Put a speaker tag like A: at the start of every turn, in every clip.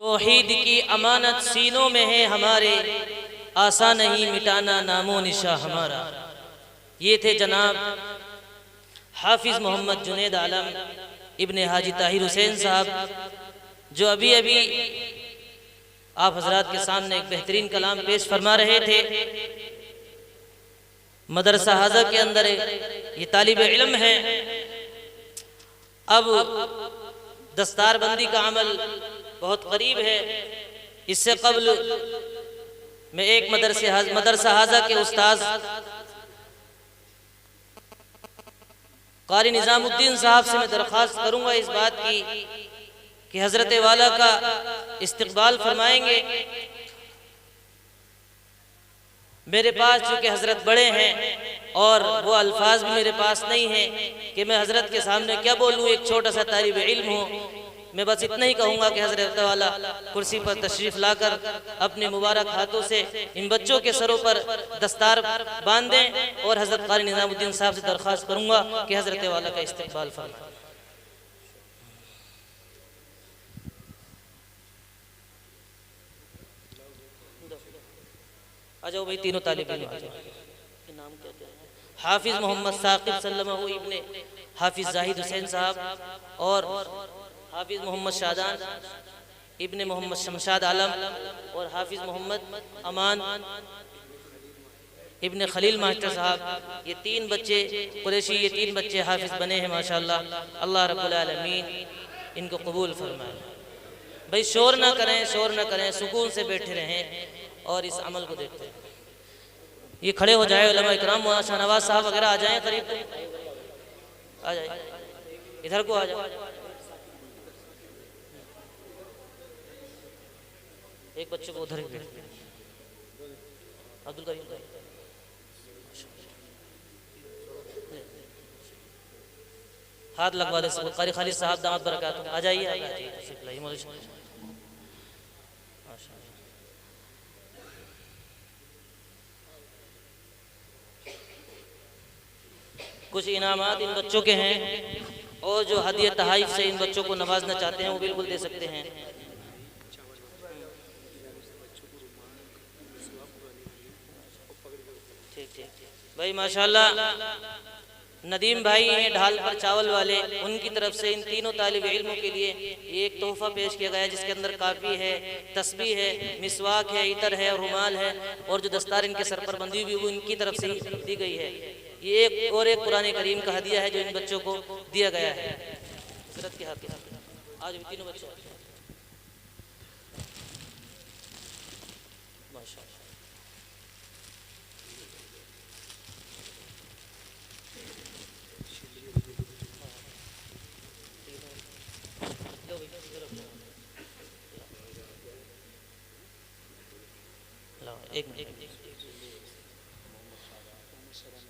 A: तौहीद की अमानत सीनों में है हमारे, आसान नहीं मिटाना नामो निशा हमारा। ये थे जनाब हाफिज़ मोहम्मद जुनैद आलम इब्ने हाजी ताहिर हुसैन साहब, जो अभी अभी आप हजरात के सामने एक बेहतरीन कलाम पेश फरमा रहे थे। मदरसा हाजा के अंदर ये तालिब इल्म है। अब दस्तारबंदी का अमल बहुत करीब है। इससे कबल मैं एक मदरसा हाजा के उस्ताद कारी निज़ामुद्दीन साहब से मैं दरख्वास्त करूंगा इस बात की कि हजरत वाला का इस्तकबाल फरमाएंगे। मेरे पास चूँकि हजरत बड़े हैं और वो अल्फाज भी मेरे पास नहीं हैं कि मैं हजरत के सामने क्या बोलूँ, एक छोटा सा तालिब इल्म हूँ। मैं बस इतना ही कहूँगा कि हजरत वाला कुर्सी पर तशरीफ़ लाकर अपने मुबारक हाथों से इन बच्चों के सरों पर दस्तार बांध दें, और हजरत कारी निज़ामुद्दीन साहब से दरख्वास्त करूँगा कि हजरत वाला का इस्तकबाल फरमाएं। आ जाओ भाई, तीनों तालिब इल्म आ जाओ। नाम क्या है? हाफिज़ मोहम्मद साकिब सल्लल्लाहु इब्ने हाफिज़ जाहिद हुसैन साहब और हाफिज़ मोहम्मद शादान इब्ने मोहम्मद शमशाद आलम और हाफिज़ मोहम्मद अमान इब्ने खलील मास्टर साहब। ये तीन बच्चे कुरैशी, ये तीन बच्चे हाफिज़ बने हैं माशाअल्लाह। अल्लाह रब्बुल आलमीन इनको कबूल फरमाए। भाई शोर ना करें, शोर ना करें, सुकून से बैठे रहें और इस अमल को देखते हैं। ये खड़े हो जाए उलमा इकराम, मौलाना शाहनवाज साहब वगैरह आ जाएं करीब, आ जाए इधर को आ जाओ। एक बच्चे को उधर ही अब्दुल करीम का हाथ लगवा दे सब। कारी खालिद साहब दामद बरकात आ जाइए। कुछ इनामात इन बच्चों के हैं और जो हदिया तहाइफ से इन बच्चों को नवाजना चाहते हैं वो बिल्कुल दे सकते हैं। ठीक ठीक भाई माशाल्लाह। नदीम भाई हैं ढाल पर चावल वाले, उनकी तरफ से इन तीनों तालिब इल्मों के लिए एक तोहफा पेश किया गया है, जिसके अंदर काफ़ी है, तस्बीह है, मिसवाक है, इतर है और रुमाल है, और जो दस्तार इनके सर पर बंधी हुई वो इनकी तरफ से दी गई है। ये एक और एक कुरान करीम का हदिया है जो इन बच्चों को दिया गया है। हजरत के हाथ आज भी तीनों बच्चे माशाअल्लाह।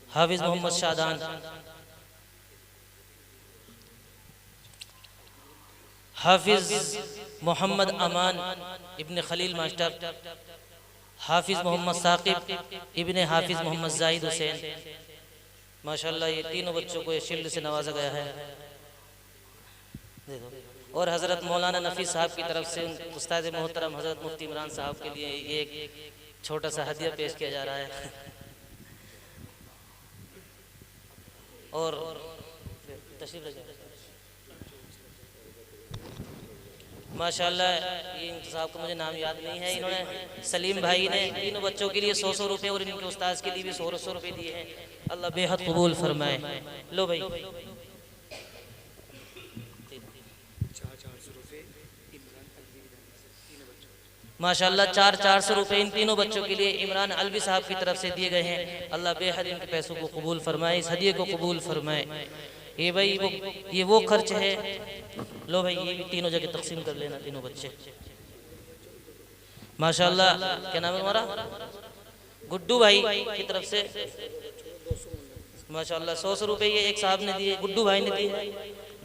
A: हाफिज़ मोहम्मद शादान, हाफिज़ मोहम्मद अमान इब्ने खलील मास्टर, हाफिज़ मोहम्मद साकिब इब्ने हाफिज़ मोहम्मद जाहिद हुसैन। माशाअल्लाह ये तीनों बच्चों को शील्ड से नवाजा गया है। और हज़रत मौलाना नफ़ी साहब की तरफ से उस्ताद मोहतरम हज़रत मुफ्ती इमरान साहब के लिए ये एक छोटा सा हदिया पेश किया जा रहा है। और तशरीफ माशाअल्लाह, ये साहब का मुझे नाम याद नहीं है, इन्होंने सलीम भाई ने तीनों बच्चों के लिए 100 रुपये और इनके उस्ताद के लिए भी 100 रुपये दिए हैं। अल्लाह बेहद कबूल फरमाए। लो भाई माशाअल्लाह 400 रुपये इन तीनों बच्चों के लिए इमरान अलवी साहब की तरफ से दिए गए हैं। अल्लाह बेहद इनके पैसों को कबूल फरमाए, इस हदिये को कबूल फरमाए। ये भाई ये वो खर्च है। लो भाई ये भी तीनों जगह तकसीम कर लेना, तीनों बच्चे माशाअल्लाह। क्या नाम है हमारा? गुड्डू भाई की तरफ से माशाअल्लाह 100 रुपये ये एक साहब ने दिए, गुड्डू भाई ने दिए,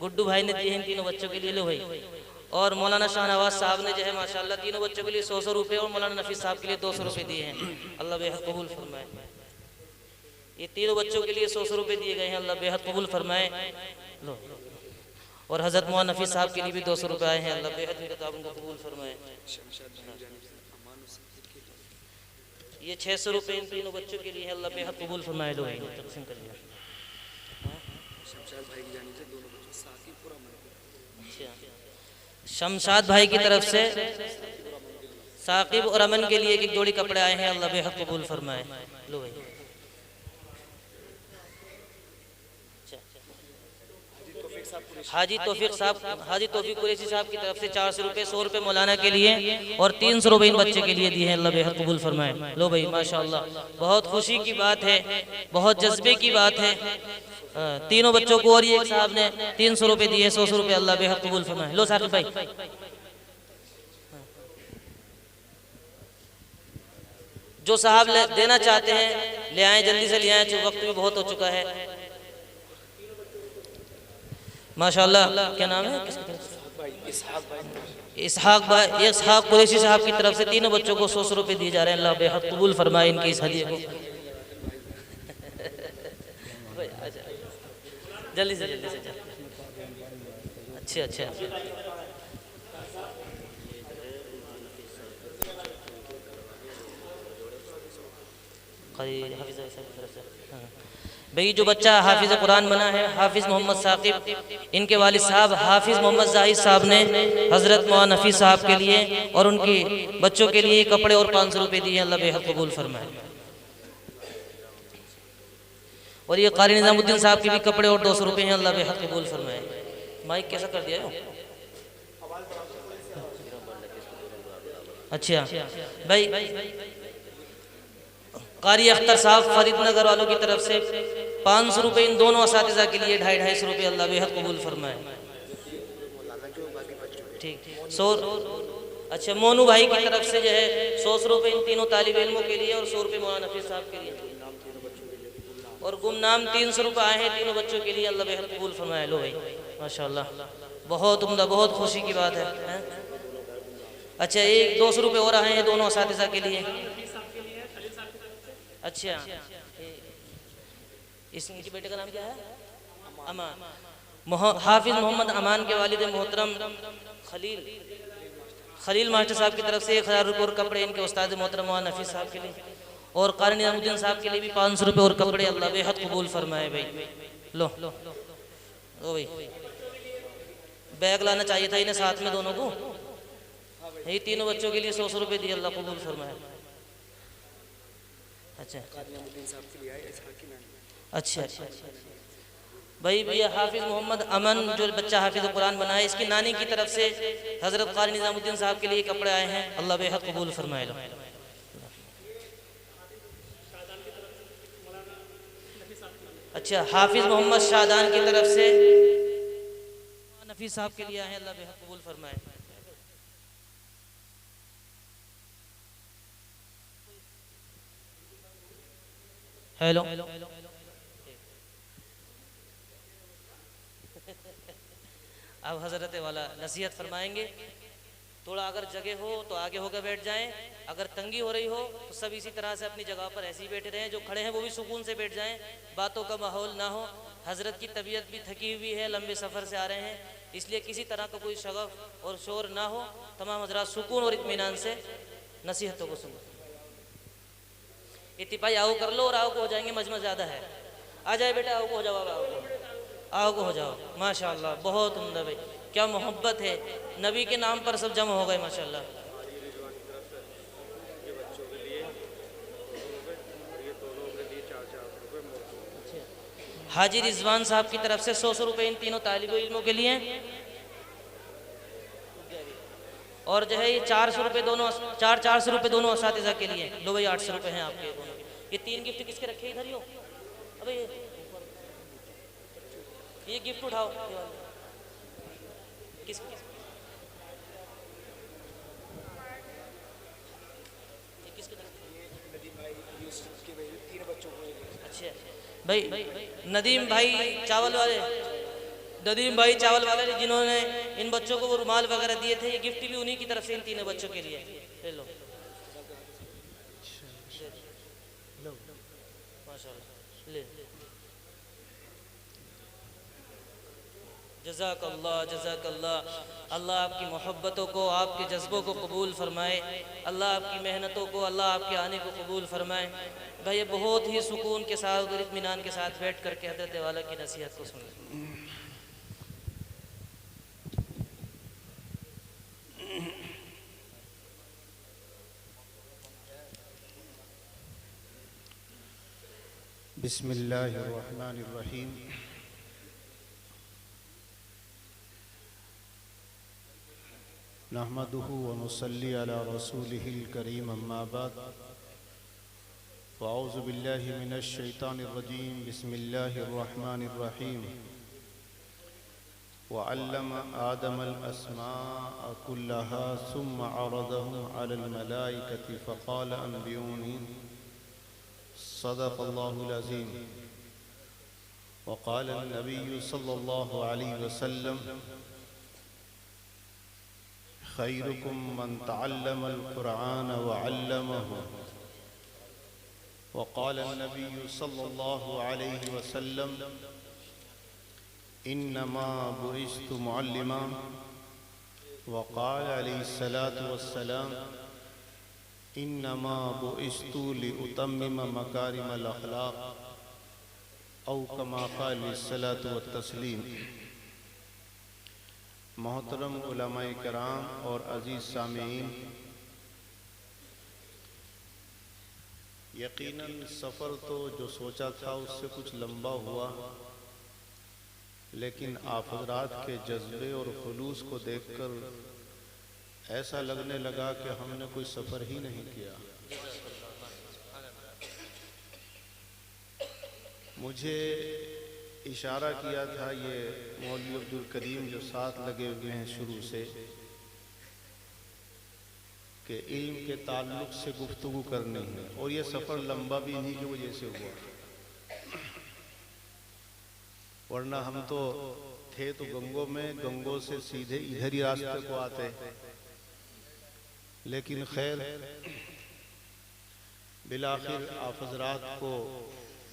A: गुड्डू भाई ने दिए इन तीनों बच्चों के लिए। लो भाई, और मौलाना शाहनवाज साहब ने जो है माशाअल्लाह तीनों बच्चों के लिए 100 रुपये और मौलाना नफ़ीस साहब के लिए 200 रुपये दिए हैं। अल्लाह बेहद कबूल फरमाए। ये तीनों बच्चों के लिए 100 रुपये दिए गए हैं। अल्लाह बेहद कबूल फरमाए। लो और हज़रत मौलाना नफ़ीस साहब के लिए भी 200 रुपये आए हैं। अल्लाह बेहद उनका ताब उनको कबूल फरमाए। ये 600 रुपये इन तीनों बच्चों के लिए है। अल्लाह बेहद कबूल फरमाए। लो तकसीम कर लिया। शमशाद भाई की तरफ से साकिब और अमन के लिए एक जोड़ी कपड़े आए हैं। अल्लाह बेहद कबूल फरमाए। लो भाई। हाजी तौफीक कुरैशी साहब की तरफ से 400 रुपये, 100 रुपये मौलाना के लिए और 300 रुपये इन बच्चे के लिए दिए हैं। अल्लाह बेहद कबूल फरमाए। लो भाई माशाअल्लाह, बहुत खुशी की बात है, बहुत जज्बे की बात है। तीनों बच्चों को और ये एक साहब ने 300 रुपये दिए, 100 रुपये। अल्लाह बेहद कबूल फरमाए। लो साकिब भाई, जो साहब देना चाहते हैं ले आए, जल्दी से ले आए, जो वक्त भी बहुत हो चुका है। माशाअल्लाह। क्या नाम है? इसहाक कुरैशी साहब की तरफ से तीनों बच्चों को 100 रुपये दिए जा रहे हैं। अल्लाह बेहद कबूल फरमाए इनकी इस हदिये को। जल्दी से अच्छा। भाई जो बच्चा हाफिज़ कुरान बना है, हाफिज़ मोहम्मद साकिब, इनके वालिद साहब हाफिज़ मोहम्मद जाहिद साहब ने हज़रत मौलाना नफ़ीस साहब के लिए और उनके बच्चों के लिए कपड़े और 500 रुपये दिए। अल्लाह बेहद कबूल फरमाए। और ये कारी निज़ामुद्दीन साहब के भी कपड़े और 200 रुपये हैं। अल्लाह बेहद कबूल फरमाए। माइक कैसा कर दिया है? अच्छा भाई, कारी अख्तर साहब फरीदनगर वालों की तरफ से 500 रुपये इन दोनों असातिज़ा के लिए, 250 रुपये। अल्लाह बेहद कबूल फरमाए। ठीक। अच्छा, मोनू भाई की तरफ से जो है 100 रुपये इन तीनों तालिब इल्मों के लिए और 100 रुपये मौलाना नफ़ीस साहब के लिए, और गुमनाम 300 रुपये आए हैं तीनों बच्चों के लिए। अल्लाह बेहद कबूल फरमाए। लो भाई माशाअल्लाह, बहुत उम्दा, बहुत खुशी की बात है। अच्छा, एक 200 रुपये और आए हैं दोनों असातिज़ा के लिए। अच्छा, इनके बेटे का नाम क्या है? अमान। हाफिज़ मोहम्मद अमान के वालिद मोहतरम खलील मास्टर साहब की तरफ से 1000 रुपये और कपड़े इनके उस्ताद मोहतरम मौलाना नफ़ीस साहब के लिए, और कारी निज़ामुद्दीन साहब के लिए भी 500 रुपये और कपड़े। अल्लाह बेहद कबूल फरमाए। भाई लो भाई, बैग लाना चाहिए था इन्हें साथ में दोनों को। यही तीनों बच्चों के लिए 100 रुपये दिए। अल्लाह कबूल फरमाए। अच्छा भाई, भैया हाफिज़ मोहम्मद अमन जो बच्चा हाफिज़ कुरान बना है, इसकी नानी की तरफ से हज़रत कारी निज़ामुद्दीन साहब के लिए कपड़े आए हैं। अल्लाह बेहद कबूल फरमाए। अच्छा, हाफिज़ मोहम्मद शादान की तरफ से नफ़ीस साहब के लिए आए हैं। अल्लाह बेहद कबूल फरमाए। हेलो, अब हजरत वाला नसीहत फरमाएंगे। थोड़ा अगर जगह हो तो आगे होकर बैठ जाएं, अगर तंगी हो रही हो तो सब इसी तरह से अपनी जगह पर ऐसे ही बैठे रहें। जो खड़े हैं वो भी सुकून से बैठ जाएं, बातों का माहौल ना हो। हजरत की तबीयत भी थकी हुई है, लंबे सफ़र से आ रहे हैं, इसलिए किसी तरह का कोई शगफ और शोर ना हो। तमाम हजरात सुकून और इत्मीनान से नसीहतों को सुनो। इत्तिफाई आओ कर लो और आओ को हो जाएंगे, मजमा ज़्यादा है। आ जाए बेटा, आओ को हो जाओ, आओ को हो जाओ। माशाअल्लाह, बहुत उम्दा भाई, क्या मोहब्बत है। नबी के नाम पर सब जमा हो गए माशाअल्लाह। हाजी रिजवान साहब की तरफ से 100 रुपये इन तीनों तालिब इल्मों के लिए, और जो है ये 400 रुपये दोनों 400 रुपये दोनों असातिज़ा के लिए। लो भाई 800 रुपये हैं आपके दोनों। ये 3 गिफ्ट किसके रखे? इधर ही हो। अबे ये गिफ्ट उठाओ। किस अच्छा भाई, नदीम भाई चावल वाले, जिन्होंने इन बच्चों को वो रुमाल वगैरह दिए थे, ये गिफ्ट भी उन्हीं की तरफ से इन तीनों बच्चों के लिए। ले लो माशाल्लाह, ले। जज़ाकल्लाह जज़ाकल्लाह। अल्लाह आपकी मोहब्बतों को, आपके जज्बों को कबूल फरमाए। अल्लाह आपकी मेहनतों को, अल्लाह आपके आने को कबूल फरमाए। भाई ये बहुत ही सुकून के साथ और इत्मीनान के साथ बैठ करके हज़रत वाला की नसीहत को सुन लें।
B: बिस्मिल्लाहिर्रहमानिर्रहीम। नहमदुहु व नुसल्ली अला रसूलिहिल करीम, अम्मा बाद। फ़अऊज़ु बिल्लाहि मिनश शैतानिर रजीम। बिस्मिल्लाहिर्रहमानिर्रहीम। व अल्लम आदमल अस्माअ कुल्लहा सुम्मा अरदहुम अलल मलाइकति फ़क़ाल अंबिऊनी। सदक़ल्लाहुल अज़ीम। व क़ाल नबी सल्लल्लाहु अलैहि वसल्लम खैरुकुम मन तअल्लमल कुरआन व अल्लमहु। व क़ाल नबी सल्लल्लाहु अलैहि वसल्लम इन्नमा बुइस्तु मुअल्लिमा। व क़ाल अलैहिस्सलातु वस्सलाम इन्नमा बुइस्तु लिउतम्मिम मकारिमल अख़लाक़ औ कमा क़ाल अलैहिस्सलातु वत्तस्लीम। मोहतरम उलमाए किराम और अज़ीज़ सामीईन, यकीनन सफ़र तो जो सोचा था उससे कुछ लंबा हुआ, लेकिन आप हज़रात के जज्बे और खुलूस को देखकर ऐसा लगने लगा कि हमने कोई सफ़र ही नहीं किया। मुझे इशारा किया था ये मौलवी अब्दुल करीम जो साथ लगे हुए हैं शुरू से, कि इल्म के ताल्लुक़ से गुफ्तगू करनी है, और ये सफ़र लंबा भी इन्हीं की वजह से हुआ, वरना हम तो थे तो गंगों में, गंगों से सीधे इधर ही रास्ते को आते। लेकिन खैर बिलाखिर आप हज़रात को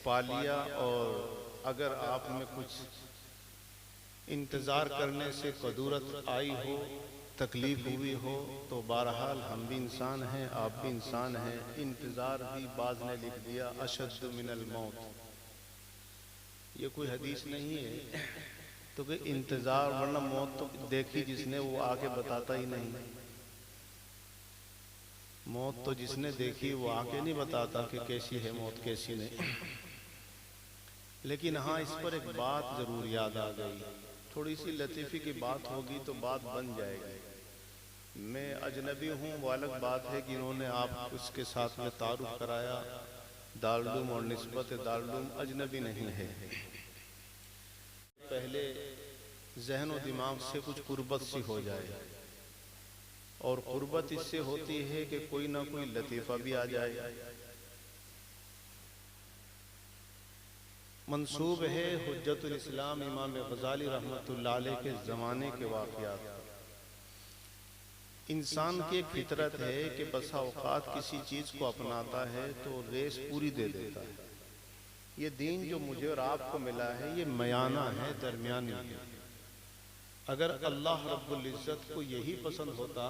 B: पा लिया, और अगर आप में कुछ इंतज़ार करने से कदूरत आई हो, तकलीफ़ हुई हो, तो बहरहाल हम भी इंसान हैं, आप भी इंसान हैं। इंतज़ार भी बाज़ ने लिख दिया अशद्दु मिनल मौत। ये कोई हदीस नहीं है तो कि इंतज़ार, वरना मौत तो देखी जिसने वो आके बताता ही नहीं। मौत तो जिसने देखी वो आके नहीं बताता कि कैसी है मौत, कैसी नहीं। लेकिन हाँ, इस पर एक बात ज़रूर याद आ गई, थोड़ी सी लतीफ़ी की बात होगी तो बात बन जाएगी। मैं अजनबी हूँ वो अलग बात है कि इन्होंने आप उसके साथ में तारुफ कराया, दारुल और निस्बत दारुल अजनबी नहीं है। पहले जहन और दिमाग से कुछ कुर्बत सी हो जाए, और कुर्बत इससे होती है कि कोई ना कोई लतीफ़ा भी आ जाए। मंसूब है हुज्जतुल इस्लाम इमाम गज़ाली रहमतुल्लाह अलैह के ज़माने के वाक़यात। इंसान की एक फितरत है कि बसा औक़ात किसी चीज़ को अपनाता है तो रेस पूरी दे देता है। ये दीन जो मुझे और आपको मिला है ये मयाना है, दरमियानी है। अगर अल्लाह रब्बुल इज़्ज़त को यही पसंद होता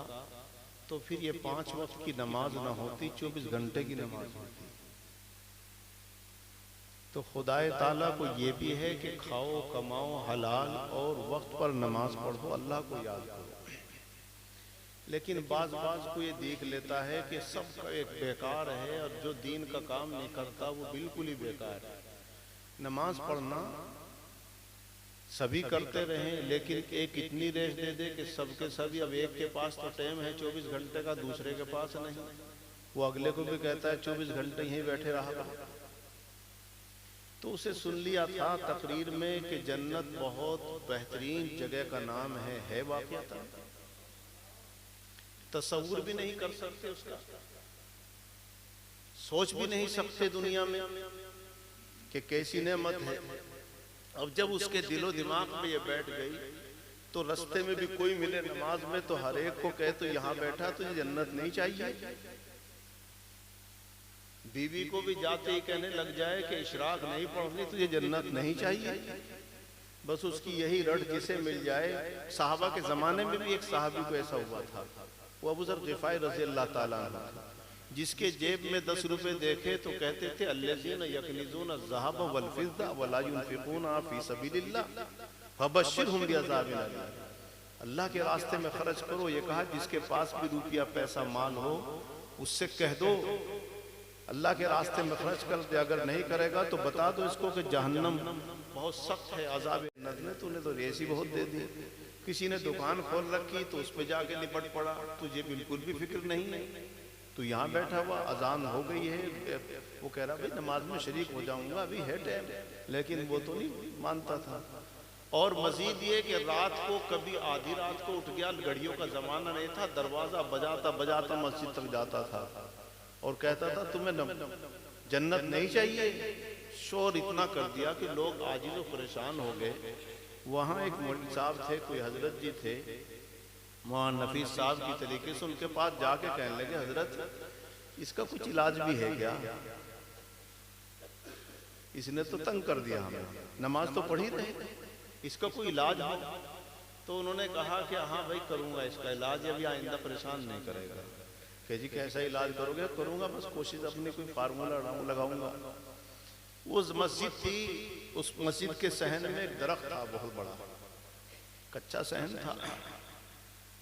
B: तो फिर ये 5 वक्त की नमाज ना होती, 24 घंटे की नमाज होती। तो खुदाए ताला को ये भी है कि खाओ, कमाओ हलाल और वक्त पर नमाज पढ़ो, अल्लाह को याद करो। लेकिन बाज को ये देख लेता है कि सब का एक बेकार है, और जो दीन का काम नहीं करता वो बिल्कुल ही बेकार है। नमाज पढ़ना सभी करते रहें, लेकिन एक इतनी रेस दे दे कि सबके सभी, अब एक के पास तो टाइम है 24 घंटे का, दूसरे के पास नहीं। वो अगले को भी कहता है 24 घंटे यहीं बैठे रहा। तो उसे सुन लिया था तकरीर में कि जन्नत बहुत बेहतरीन जगह का नाम है वाक़ियत। तसव्वुर भी नहीं कर सकते उसका, सोच भी नहीं सकते दुनिया में कि कैसी नेमत है। अब जब उसके दिलो दिमाग में ये बैठ गई तो रास्ते में भी कोई मिले नमाज में तो हर एक को कहे तो यहाँ बैठा तुझे जन्नत नहीं चाहिए। बीवी को भी जाते ही कहने लग जाए कि इशराक नहीं पढ़नी तुझे जन्नत नहीं चाहिए। बस उसकी यही रट जिसे मिल जाए। साहबा के ज़माने में भी एक साहबी को ऐसा हुआ था, वो अबू ज़र ग़िफ़ारी रज़ी अल्लाह ताला अन्हु, जिसके जेब में 10 रुपए देखे तो कहते थे अल्लज़ीना यकनिज़ूना ज़हब वल फ़िज़्ज़ा वला युनफ़िक़ूना फ़ी सबीलिल्लाह फ़बश्शिरहुम बिअज़ाबिन अलीम। अल्लाह के रास्ते में खर्च करो, ये कहा जिसके पास भी रुपया पैसा माल हो उससे कह दो अल्लाह के रास्ते में खर्च कर दे, अगर नहीं करेगा तो बता दो इसको कि जहन्नम बहुत सख्त है, अज़ाब जन्नत में तूने तो रेसी बहुत दे दी। किसी ने दुकान खोल रखी तो उस पर जाके निपट पड़ा, तुझे बिल्कुल भी फिक्र नहीं है, तो यहाँ बैठा हुआ अजान हो गई है, वो कह रहा भाई नमाज में शरीक हो जाऊंगा, अभी है टाइम, लेकिन वो तो नहीं मानता था। और मजीद ये कि रात को कभी आधी रात को उठ गया, घड़ियों का जमाना नहीं था, दरवाजा बजाता बजाता मस्जिद तक जाता था और कहता था तुम्हें जन्नत नहीं चाहिए। शोर इतना कर दिया कि लोग आजिज़ परेशान हो गए। वहाँ एक मौलवी साहब थे, कोई हजरत जी थे, वहाँ नफीस साहब की तरीके से उनके पास जाके कहने लगे हजरत इसका कुछ इलाज भी है क्या, इसने तो तंग कर दिया हमें, नमाज तो पढ़ी रहे, इसका कोई इलाज हो। तो उन्होंने कहा कि हाँ भाई करूँगा इसका इलाज, अभी आइंदा परेशान नहीं करेगा। कह जी कैसा इलाज करोगे? करूँगा बस कोशिश अपनी कोई फार्मूला लगाऊंगा। वो मस्जिद थी, उस मस्जिद के सहन में एक दरख्त था बहुत बड़ा, कच्चा सहन था।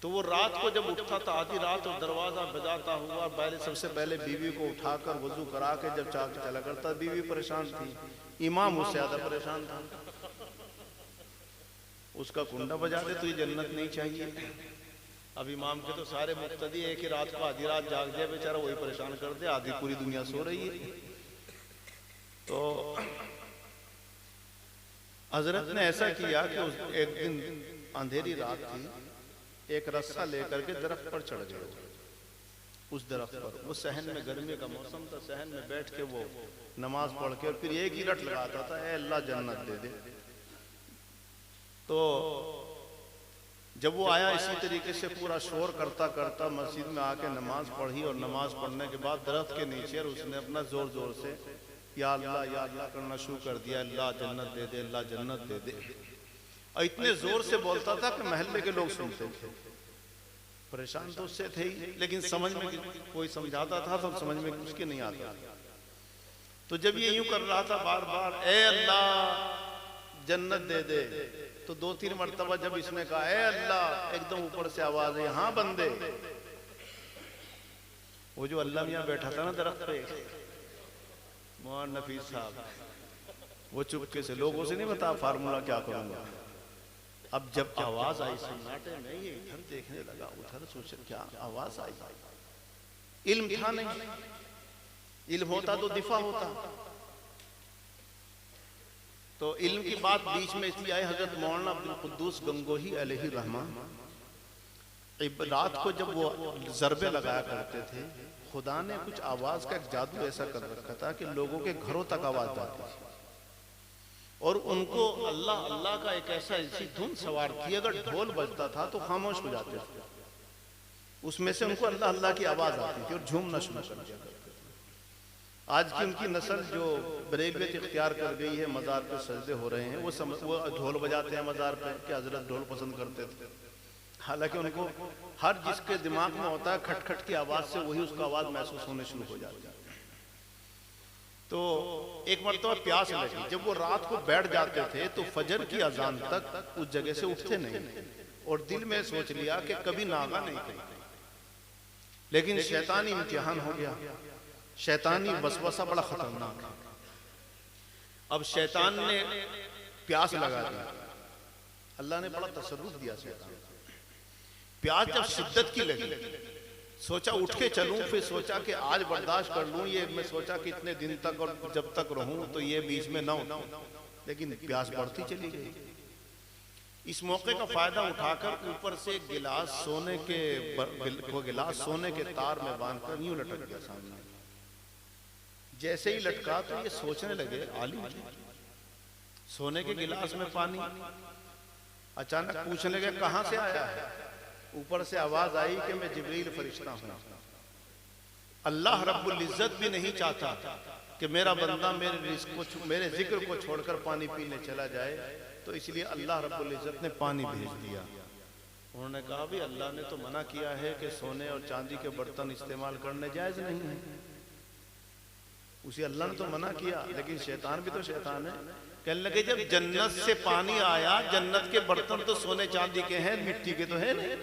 B: तो वो रात को जब उठता था आधी रात और दरवाजा बजाता हुआ, पहले सबसे पहले बीवी को उठाकर वजू करा के जब चला करता, बीवी परेशान थी, इमाम उससे ज्यादा परेशान था। उसका कुंडा बजा दे तो ये जन्नत नहीं चाहिए। अब इमाम के तो सारे मुक्तदी है कि रात को आधी रात जाग जाए बेचारा, वही परेशान कर दे, आधी पूरी दुनिया सो रही है। तो हजरत ने ऐसा किया कि एक दिन अंधेरी रात थी, एक रस्सा लेकर के दरख्त पर चढ़ गए। उस दरख्त पर, वो सहन में गर्मी का मौसम था, सहन में बैठ के वो नमाज पढ़ के और फिर एक ही रट लगाता था, ऐ अल्लाह जन्नत दे दे। तो जब वो आया इसी तरीके से पूरा शोर करता करता मस्जिद में आके नमाज पढ़ी, और नमाज पढ़ने के बाद दरख्त के नीचे उसने अपना जोर जोर से या अल्लाह करना शुरू कर दिया, अल्लाह जन्नत दे दे, अल्लाह जन्नत दे दे। और इतने जोर से बोलता था कि महल्ले के लोग सुनते थे। परेशान तो उससे थे ही, लेकिन समझ में कोई समझाता था तो समझ में उसके नहीं आता। तो जब ये यूं कर रहा था बार बार, ए अल्लाह जन्नत दे दे, तो 2-3 मरतबा जब इसने कहा ए अल्लाह, एकदम ऊपर से आवाज है, हाँ बंदे। वो जो अल्लाह मियाँ बैठा था ना दरख्त पे, मौलाना नफीस साहब, वो चुपके से लोगों से नहीं बता फार्मूला क्या करूंगा। अब जब आवाज आई सन्नाटे में, ये इधर देखने लगा, उधर सोचे क्या आवाज आई। इल्म था नहीं, इल्म होता तो दिफा होता। तो इल्म की बात बीच में इसलिए आई, हजरत मौलाना अब्दुल कुद्दूस गंगोही अलैहि रहमान रात को जब वो ज़रबे लगाया करते थे, खुदा ने कुछ आवाज का एक जादू ऐसा कर रखा था कि लोगों के घरों तक आवाज जाती थी, और उनको अल्लाह अल्लाह का एक ऐसी धुन सवार थी, अगर ढोल बजता था तो खामोश हो जाते थे, उसमें से उनको अल्लाह अल्लाह की आवाज आती थी और झूमना शुरू कर दिया करते थे। आज की उनकी नस्ल जो बरेलियत इख्तियार कर गई है, मज़ार पे सजदे हो रहे हैं, वो ढोल बजाते हैं मज़ार पे, कि हजरत ढोल पसंद करते थे। हालांकि उनको हर जिसके दिमाग में होता है खटखट की आवाज से वही उसका आवाज महसूस होने शुरू हो जाती है। तो एक मरतबा प्यास लगी, जब वो रात को बैठ जाते थे तो फजर की अजान तक उस जगह से उठते नहीं, और दिल में सोच लिया कि कभी नागा नहीं करेंगे। लेकिन शैतानी इम्तिहान हो गया, शैतानी वसवसा बड़ा खतरनाक है। अब शैतान ने प्यास लगा दी, अल्लाह ने बड़ा तसर्रुफ दिया शैतान। प्यास जब शिद्दत की लगी, सोचा उठ के चलूं, फिर सोचा कि आज बर्दाश्त कर लूं, ये मैं सोचा कि इतने दिन तक और जब तक रहूं तो ये बीच में ना हो, लेकिन प्यास बढ़ती चली गई। इस मौके का फायदा उठाकर ऊपर से गिलास सोने के तार में बांधकर यूं लटक गया सामने। जैसे ही लटका तो ये सोचने लगे, आलिम सोने के गिलास में पानी। अचानक पूछने लगे कहां से आया है? ऊपर से आवाज आई कि मैं जिब्रील फरिश्ता हूं। अल्लाह रब्बुल इज्जत भी नहीं चाहता कि मेरा बंदा मेरे जिक्र को छोड़कर पानी पीने चला जाए, तो इसलिए अल्लाह रब्बुल इज्जत ने पानी भेज दिया। उन्होंने कहा भी अल्लाह ने तो मना किया है कि सोने और चांदी के बर्तन इस्तेमाल करने जायज नहीं है। उसी अल्लाह ने तो मना किया, लेकिन शैतान भी तो शैतान है। कहने लगे जब जन्नत से पानी आया, जन्नत के बर्तन तो सोने चांदी के हैं, मिट्टी के तो है नहीं,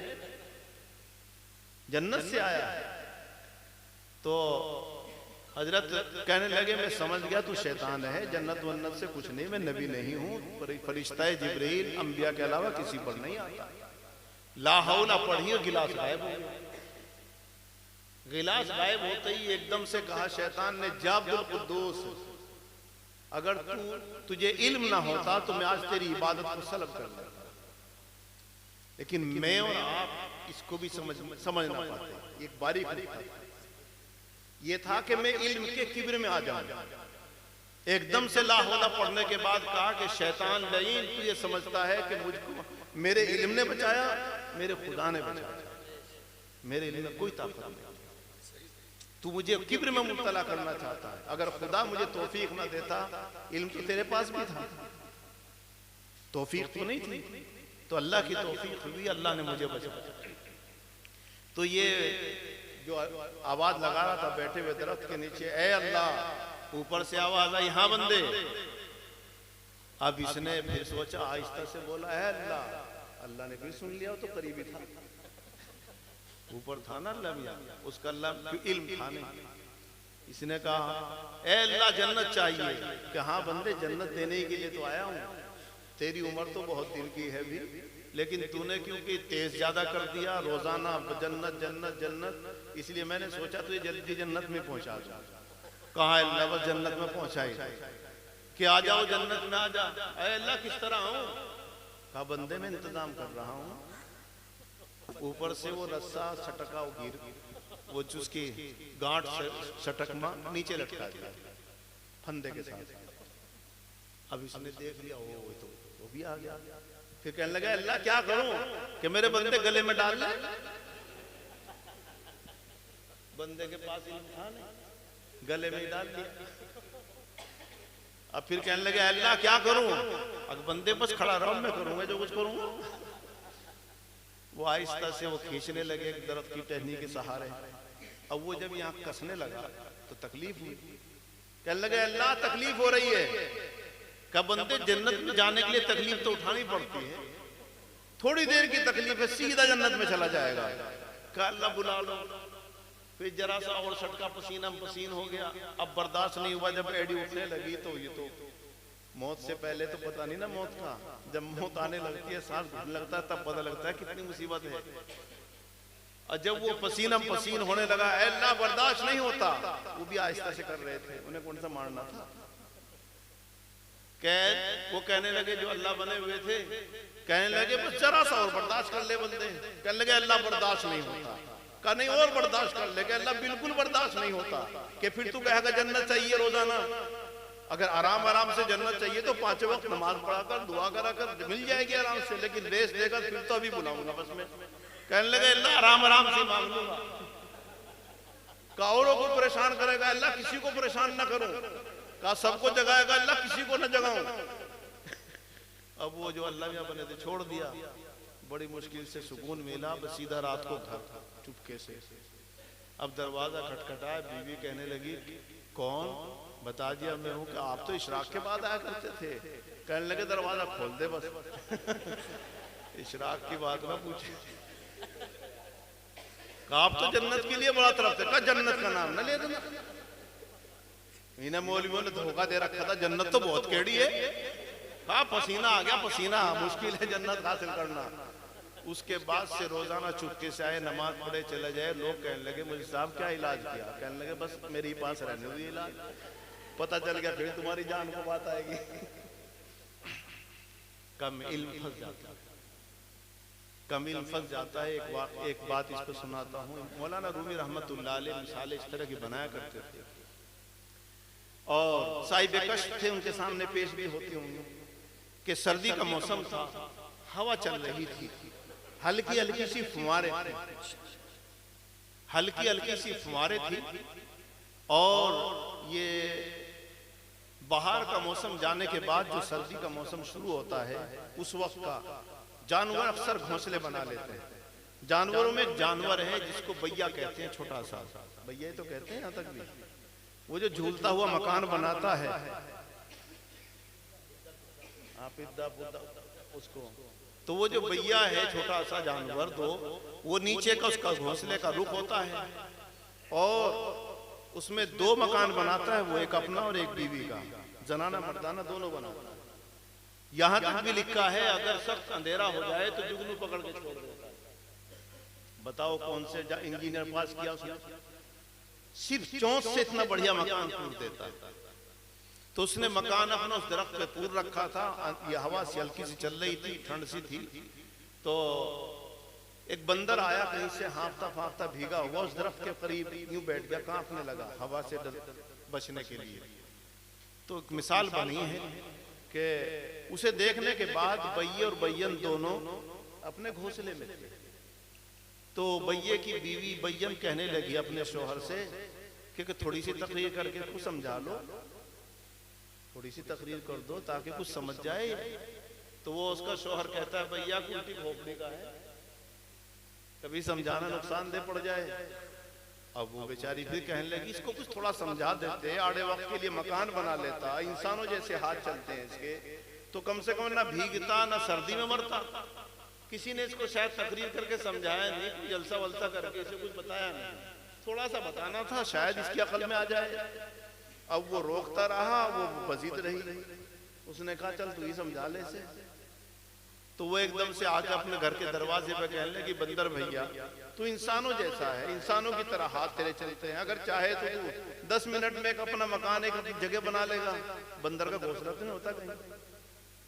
B: जन्नत से आया है। तो हजरत कहने लगे मैं समझ गया तू शैतान है, जन्नत वन्नत से कुछ नहीं, मैं नबी नहीं हूँ, फरिश्ता जिब्रील अंबिया के अलावा किसी पर नहीं आता। ला हौला पढ़िए, गिलास गायब हो गया। गिलास गायब होते ही एकदम से कहा शैतान ने, जा अब्दुल कुद्दूस, अगर तुझे इल्म ना होता तो मैं आज तेरी इबादत को सलब कर लेता, लेकिन मैं और आप इसको भी समझ ना पाते। एक बारीक ये था कि मैं इल्म के किब्र में आ जाऊं। एकदम से ला हौला पढ़ने के बाद कहा कि शैतान लईन, तू ये समझता है कि मुझको मेरे इल्म ने बचाया, मेरे खुदा ने बचाया, मेरे इल्म में कोई ताकत नहीं। तू मुझे किब्र में मुब्तला करना चाहता है। अगर खुदा मुझे तौफीक ना देता, इल्म तो तेरे पास भी था, तौफीक तो नहीं थी, तो अल्लाह की तौफीक हुई, अल्लाह ने मुझे बचाया। तो ये जो आवाज लगा रहा था बैठे हुए दरख्त के नीचे, ए अल्लाह, ऊपर से आवाज आई, हाँ बंदे। अब इसने फिर सोचा, आहिस्ता से बोला, है अल्लाह। अल्लाह ने फिर सुन लिया, तो करीबी था, ऊपर था ना अल्लाह मियां, उसका अल्लाह इल्म था नहीं। इसने कहा, ए अल्लाह जन्नत चाहिए। कि हाँ बंदे, जन्नत देने के लिए तो आया हूँ, तेरी उम्र तो बहुत दिन की है भी, लेकिन तूने क्योंकि तेज ज्यादा कर दिया, रोजाना जन्नत जन्नत जन्नत, इसलिए मैंने सोचा तुझे जल्दी जन्नत में पहुंचा दूं। कहा अल्लाह बस जन्नत में पहुंचाई कि आ जाओ जन्नत में आ जा। अल्लाह किस तरह आऊं? कहा बंदे मैं इंतजाम कर रहा हूँ। ऊपर से वो रस्सा सटका गिर, वो उसकी गांठ सटकमा नीचे लटका दिया फंदे के साथ। अब इसने देख लिया, वो तो वो भी आ गया। फिर कहने लगा, अल्लाह क्या करूं कि मेरे बंदे गले में डाल ले। बंदे के पास इल्म था नहीं, गले में ही डाल दिया। अब फिर कहने लगे, अल्लाह क्या करूं? अब बंदे बस खड़ा रहो, मैं करूंगा जो कुछ करूंगा। वो आहिस्ता से वो खींचने लगे एक दरख्त की टहनी के सहारे। अब वो जब यहाँ कसने लगा तो तकलीफ हुई। कहने लगे, अल्लाह तकलीफ हो रही है। कब बंदे जन्नत में जाने के लिए तकलीफ तो उठानी पड़ती है, थोड़ी देर की तकलीफ है, सीधा जन्नत में चला जाएगा। कहा अल्लाह बुला लो। फिर जरा सा और सटका, पसीना पसीन हो गया। अब बर्दाश्त नहीं हुआ, जब एड़ी उठने लगी तो ये तो मौत से पहले तो पता नहीं ना मौत का, जब मौत आने लगती है, सांस घुटने लगता है, तब पता लगता है कितनी मुसीबत है। और जब वो पसीना पसीन होने लगा, अल्लाह बर्दाश्त नहीं होता। वो भी आहिस्ता से कर रहे थे, उन्हें कौन सा मारना था। वो कहने लगे जो अल्लाह बने हुए थे, कहने लगे बस जरा सा और बर्दाश्त कर ले बंदे। कहने लगे अल्लाह बर्दाश्त नहीं होता। कहा नहीं और बर्दाश्त कर ले। अल्लाह बिल्कुल बर्दाश्त नहीं होता। कि फिर तू कहेगा जन्नत चाहिए रोजाना, अगर आराम आराम से जन्नत चाहिए तो 5 वक्त नमाज पढ़ाकर दुआ करा कर मिल जाएगी आराम से, लेकिन रेस देगा फिर तो अभी बुलाऊंगा बस मैं। कहने लगे अल्लाह आराम आराम से मांग लूंगा। औरों को परेशान करेगा, अल्लाह किसी को परेशान ना करूं। कहा सबको जगाएगा, अल्लाह किसी को न जगाऊं। अब वो जो अल्लाह मियां बने थे छोड़ दिया। बड़ी मुश्किल से सुकून मिला, बस सीधा रात को घर चुपके से। अब दरवाजा खटखटाया, बीवी कहने लगी कौन? बता दिया मैं हूं। कि आप तो इशराक के बाद आया करते थे। कहने लगे दरवाजा खोल दे बस। इशराक की बात ना पूछे। कहा आप तो जन्नत के लिए बड़ा तरफ थे। कहा जन्नत का नाम न ले देना। इन्हें मौलवियों ने धोखा दे रखा था, जन्नत तो बहुत केड़ी है। कहा पसीना आ गया, पसीना मुश्किल है जन्नत हासिल करना। उसके बाद से रोजाना चुपके से आए, नमाज पढ़े चले जाए। लोग कहने लगे मुझे साहब क्या इलाज किया? कहने लगे बस मेरे ही पास रहने हुई इलाज। पता चल गया फिर तुम्हारी जान को बात आएगी। कम इल्म फंस जाता है, कम इल्म फंस जाता है। एक बात इस पर सुनाता हूँ। मौलाना रूमी रहमतुल्लाह अलैह मिसालें इस तरह की बनाया करते थे, और साहिब कश्फ थे, उनके सामने पेश भी होती होंगी। कि सर्दी का मौसम था, हवा चल रही थी, हल्की हल्की सी फुहारें थी, हल्की हल्की सी फुहारें थी। और ये बाहर का मौसम जाने के बाद जो सर्दी का मौसम शुरू होता है, उस वक्त का जानवर अक्सर घोंसले बना लेते हैं। जानवरों में एक जानवर है जिसको बैया कहते हैं, छोटा सा बैया तो कहते हैं यहाँ तक भी, वो जो झूलता हुआ मकान बनाता है, उसको, तो वो जो बैया है छोटा सा जानवर, तो वो नीचे का उसका घोंसले का रुख होता है और उसमें दो मकान बनाता है, वो एक अपना और एक बीवी का, जनाना मर्दाना दोनों बनाता है। यहाँ तक भी लिखा है अगर सख्त अंधेरा हो जाए तो जुगनू पकड़ के छोड़ देता है। बताओ कौन से इंजीनियर पास किया उसने, सिर्फ चोंच से इतना बढ़िया मकान पूर देता है। तो उसने मकान अपना उस दरख्त पे पूर रखा था, ये हवा सी हल्की सी चल रही थी, ठंड सी थी, तो एक बंदर आया कहीं से हाँफता फाँफता भीगा हुआ, उस दरख्त के करीब यूं बैठ गया, कांपने लगा हवा से बचने के लिए। तो एक मिसाल बनी है कि उसे देखने के बाद बैये और बैयन दोनों अपने घोंसले में थे। तो बैये की बीवी बैयन कहने लगी अपने शोहर से कि थोड़ी सी तकरीर करके कुछ समझा लो, थोड़ी सी तकरीर कर दो ताकि कुछ समझ जाए। तो वो उसका शोहर कहता है भैया की उल्टी खोपड़ी का है, कभी समझाना नुकसान दे पड़ जाए। अब वो बेचारी फिर कहने लगी इसको कुछ थोड़ा समझा देते, आड़े वक्त के लिए मकान बना लेता, इंसानों जैसे हाथ चलते हैं इसके, तो कम से कम ना भीगता ना सर्दी में मरता। किसी ने इसको शायद तकरीर करके समझाया नहीं, कोई जलसा वलसा करके इसे कुछ बताया नहीं, थोड़ा सा बताना था शायद इसकी अकल में आ जाए। अब वो रोकता रहा, वो बजीद रही। उसने कहा चल तू ही समझा ले इसे। तो वो एकदम से आके अपने घर के दरवाजे पे कहने लगी बंदर भैया तू इंसानों जैसा है, इंसानों की तरह हाथ तेरे चलते हैं, अगर चाहे तो तू 10 मिनट में एक अपना मकान एक अपनी जगह बना लेगा। बंदर का घोंसला तो नहीं होता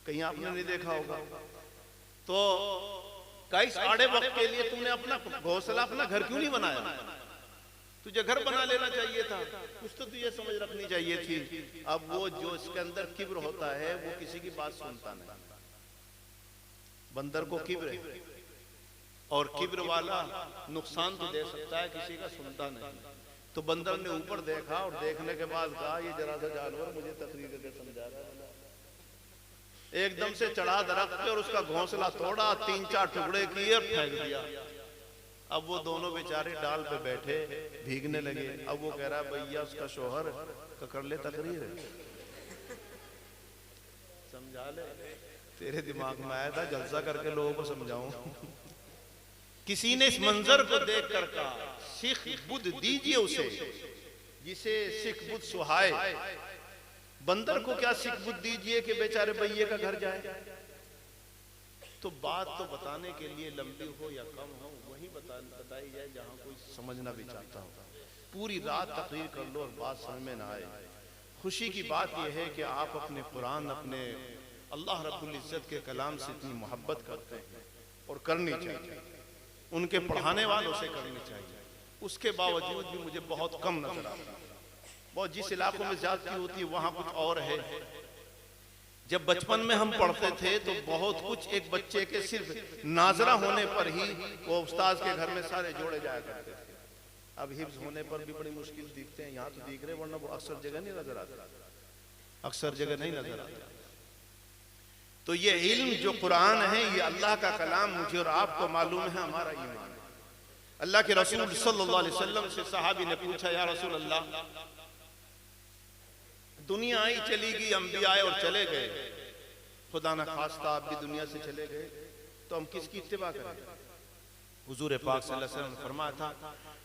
B: कहीं आपने नहीं देखा होगा। तो कई साढ़े वक्त के लिए तुमने अपना घोंसला अपना घर क्यों नहीं बनाया, तुझे घर बना लेना चाहिए था, कुछ तो तुझे समझ रखनी चाहिए थी। अब वो जो इसके अंदर किब्र होता है वो किसी की बात सुनता नहीं। बंदर को किब्र है और किब्र वाला नुकसान तो दे सकता है, किसी का सुनता नहीं। तो बंदर ने ऊपर देखा और देखने के बाद कहा ये जरा सा जानवर मुझे तकरीर करके समझा रहा है। एकदम से चढ़ा दरख्त पे और उसका घोंसला तोड़ा, 3-4 टुकड़े किए और फेंक दिया। अब वो दोनों बेचारे डाल पे बैठे भीगने लगे। अब वो कह रहा भैया उसका शोहर कर ले तकरीर, समझा ले, तेरे दिमाग में आया था जलसा करके लोगों को समझाऊं। किसी ने इस मंजर को देख कर कहा सिख बुद्ध दीजिए उसे जिसे सिख बुद्ध सुहाए। बंदर को क्या सिख बुद्ध दीजिए कि बेचारे भैये का घर जाए। तो बात तो बताने के लिए लंबी हो या कम हो वही बताई जाए जहां कोई समझना भी चाहता हो। पूरी रात तकरीर कर लो और बात समझ में ना आए। खुशी की बात यह है कि आप अपने कुरान, अपने अल्लाह रब्बुल इज्जत के कलाम से इतनी मोहब्बत करते हैं और करनी चाहिए, उनके पढ़ाने वालों से करनी चाहिए। उसके बावजूद भी मुझे बहुत कम नजर आता है। बहुत जिस इलाकों में ज्यादती होती है वहां कुछ और है। जब बचपन में हम पढ़ते थे तो बहुत कुछ एक बच्चे के सिर्फ नाजरा होने पर ही वो उस्ताद के घर में सारे जोड़े जाया करते थे। अब हिफ्ज होने पर भी बड़ी मुश्किल दिखते हैं, यहाँ तो दिख रहे, वरना वो अक्सर जगह नहीं नजर आता, अक्सर जगह नहीं नजर आता। तो ये इल्म जो कुरान है ये अल्लाह का कलाम, मुझे और आपको मालूम है हमारा ईमान। अल्लाह के रसूल सल्लल्लाहु अलैहि वसल्लम से सहाबी ने पूछा या रसूल अल्लाह दुनिया आई चली गई, अंबिया आए और चले गए, खुदा न खास्ता आप भी दुनिया से चले गए, तो हम किसकी इत्तिबा करें। हुजूर पाक सल्लल्लाहु अलैहि वसल्लम ने फरमाया था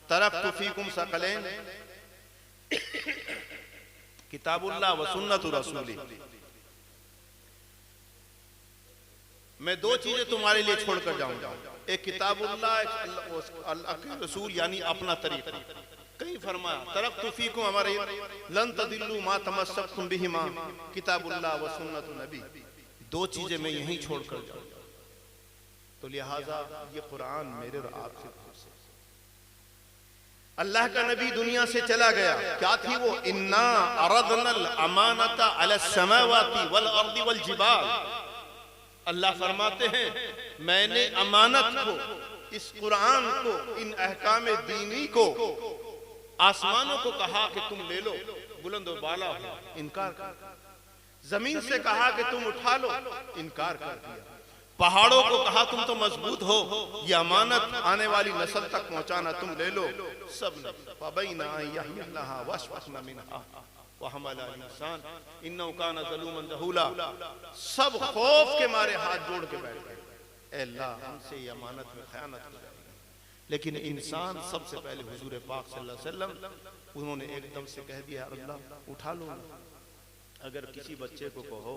B: तरक्तु फीकुम सकलैन किताबुल्लाह व सुन्नतु रसूली। मैं दो चीजें तुम्हारे लिए छोड़कर जाऊंगा, एक किताबुल्लाह, एक अल्लाह के रसूल यानी अपना तरीका। कहीं फरमाया तरक्तु फीकुम हमारे लन तदिल्लु मा तमस्सकतुम बिहिमा किताबुल्लाह व सुन्नतु नबी। दो चीजें मैं यहीं छोड़कर जाऊंगा। तो लिहाजा ये कुरान मेरे और आपसे अल्लाह का नबी दुनिया से चला गया, क्या थी वो, इन्ना अरदनल अमानता अला समावाति वल अर्दि वल जिबाल। अल्लाह फरमाते हैं मैंने अमानत को, इस कुरान को, इन अहकाम दीनी को आसमानों को कहा कि तुम ले लो, बुलंद और बाला हो, इनकार कर। जमीन से कहा कि तुम उठा लो, इनकार कर दिया। पहाड़ों को कहा तुम तो मजबूत हो, ये अमानत आने वाली नस्ल तक पहुंचाना, तुम ले लो, सब ने। सब खौफ के मारे हाथ जोड़ के बैठ गए, ऐ अल्लाह हमसे ये अमानत में खयानत हो जाएगी। लेकिन इंसान सबसे पहले हुजूर पाक सल्लल्लाहु अलैहि वसल्लम उन्होंने एकदम से कह दिया, अल्लाह उठा लो। अगर किसी बच्चे को कहो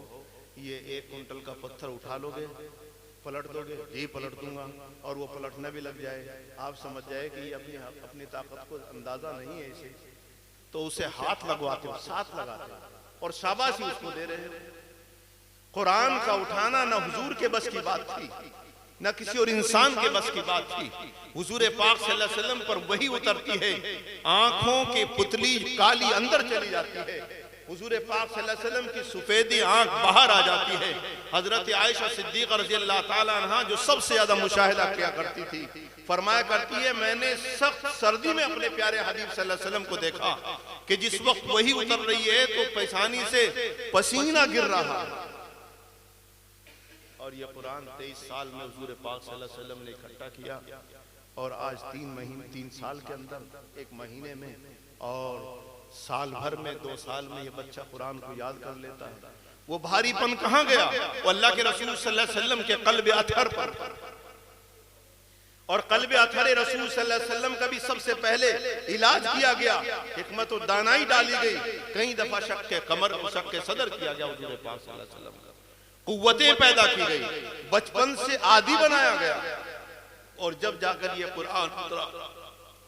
B: ये 1 कुंटल का पत्थर उठा लोगे, पलट दोगे? जी पलट दूंगा। और वो पलटने भी लग जाए, आप समझ जाए कि ये अपनी ताकत को अंदाजा नहीं है इसे, तो उसे हाथ लगवाते हो, साथ लगाते हो और शाबाशी उसको दे रहे हो। कुरान का उठाना न हुजूर के बस की बात थी, न किसी और इंसान के बस की बात थी। हुजूर पाक सल्लल्लाहु अलैहि वसल्लम पर वही उतरती है, आंखों की पुतली काली अंदर चली जाती है, हुजूर पाक सल्लल्लाहु अलैहि वसल्लम की सफेदी आंख बाहर आ जाती है। हजरत आयशा सिद्दीक़ा रज़ियल्लाहु ताला अन्हा जो सबसे ज्यादा मुशाहिदा किया करती थी, फरमाया करती है, मैंने सख्त सर्दी में अपने प्यारे हबीब सल्लल्लाहु अलैहि वसल्लम को देखा कि जिस वक्त वही उतर रही है तो पेशानी से पसीना गिर रहा है। और यह कुरान 23 साल में हुजूर पाक सल्लल्लाहु अलैहि वसल्लम ने इकट्ठा किया, और आज 3 साल के अंदर, 1 महीने में और साल भर में, 2 साल में ये बच्चा कुरान को याद कर लेता है। वो भारीपन कहाँ गया? वो अल्लाह के रसूल सल्लल्लाहु अलैहि वसल्लम के क़ल्ब अतहर पर। और क़ल्ब अतहर रसूल सल्लल्लाहु अलैहि वसल्लम का भी सबसे पहले इलाज किया गया, हिकमत और दानाई डाली गई। कई दफा शक के कमर को शक के सदर किया गया, हुजूर पाक सल्लल्लाहु अलैहि वसल्लम का कुव्वतें पैदा की गई, बचपन से आदी बनाया गया। और जब जाकर ये कुरान उतरा,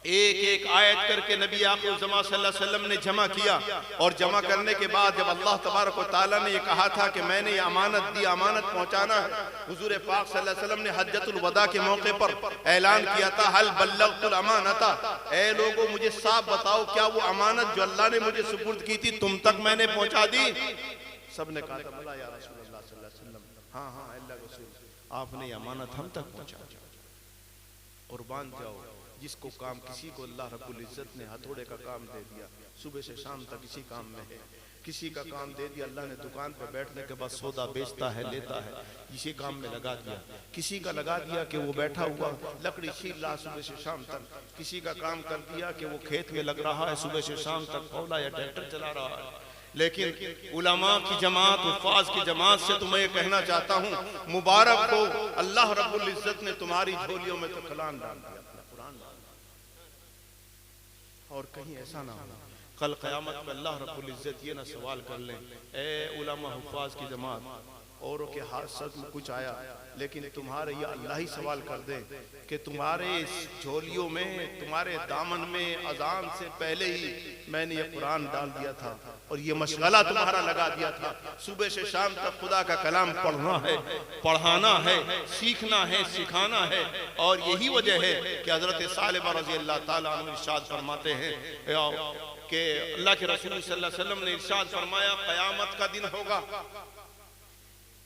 B: एक एक आयत करके नबी आखिर ज़मा सल्लल्लाहु अलैहि वसल्लम ने जमा किया। और जमा करने के बाद जब अल्लाह तबारक व तआला ने ये कहा था कि मैंने ये अमानत दी, अमानत पहुंचाना है, हुजूर पाक सल्लल्लाहु अलैहि वसल्लम ने हज्जतुल वदा के मौके पर ऐलान किया था, हल बल्लगतुल अमानता, ऐ लोगों मुझे साफ बताओ क्या वो अमानत जो अल्लाह ने मुझे सुपुर्द की थी तुम तक मैंने पहुंचा दी? सबने कहा था भला या रसूलल्लाह सल्लल्लाहु अलैहि वसल्लम, हाँ हाँ अल्लाह के रसूल, आपने ये अमानत हम तक पहुंचा। कुर्बान जाओ, जिसको काम किसी को अल्लाह रब्बुल इज्जत ने हथौड़े का काम दे दिया, सुबह से शाम तक इसी काम में है। किसी का काम दे दिया अल्लाह ने, दुकान पर बैठने के बाद सौदा बेचता है, लेता है, इसी काम में लगा दिया। किसी का लगा दिया कि वो बैठा हुआ लकड़ी छील रहा सुबह से शाम तक। किसी का काम कर दिया कि वो खेत में लग रहा है, सुबह से शाम तक फौला या ट्रैक्टर चला रहा है। लेकिन उलमा की जमात, हुफ़ाज़ की जमात से तो मैं ये कहना चाहता हूँ, मुबारक हो, अल्लाह रब्बुल इज्जत ने तुम्हारी झोलियों में तो कलाम डाल दिया, कुरान डाल दिया। और कहीं ऐसा ना हो कल क़यामत में अल्लाह रब्बुल इज्जत ये ना सवाल कर लें, ए उलमा हुफ़ाज़ की जमात, औरों के हाथ सच में कुछ आया, लेकिन तुम्हारे ये अल्लाह ही सवाल कर दे कि तुम्हारे झोलियों में, तुम्हारे दामन में अजान से पहले ही मैंने ये कुरान डाल दिया था और ये मशगला तुम्हारा लगा दिया था। सुबह से शाम तक खुदा का कलाम पढ़ना है, पढ़ाना है, सीखना है, सिखाना है। और यही वजह है कि हजरत सालिबा रज़ी अल्लाह ताला अन्हु इरशाद फरमाते हैं कि अल्लाह के रसूल सल्लल्लाहु अलैहि वसल्लम ने इरशाद फरमाया, क़यामत का दिन होगा,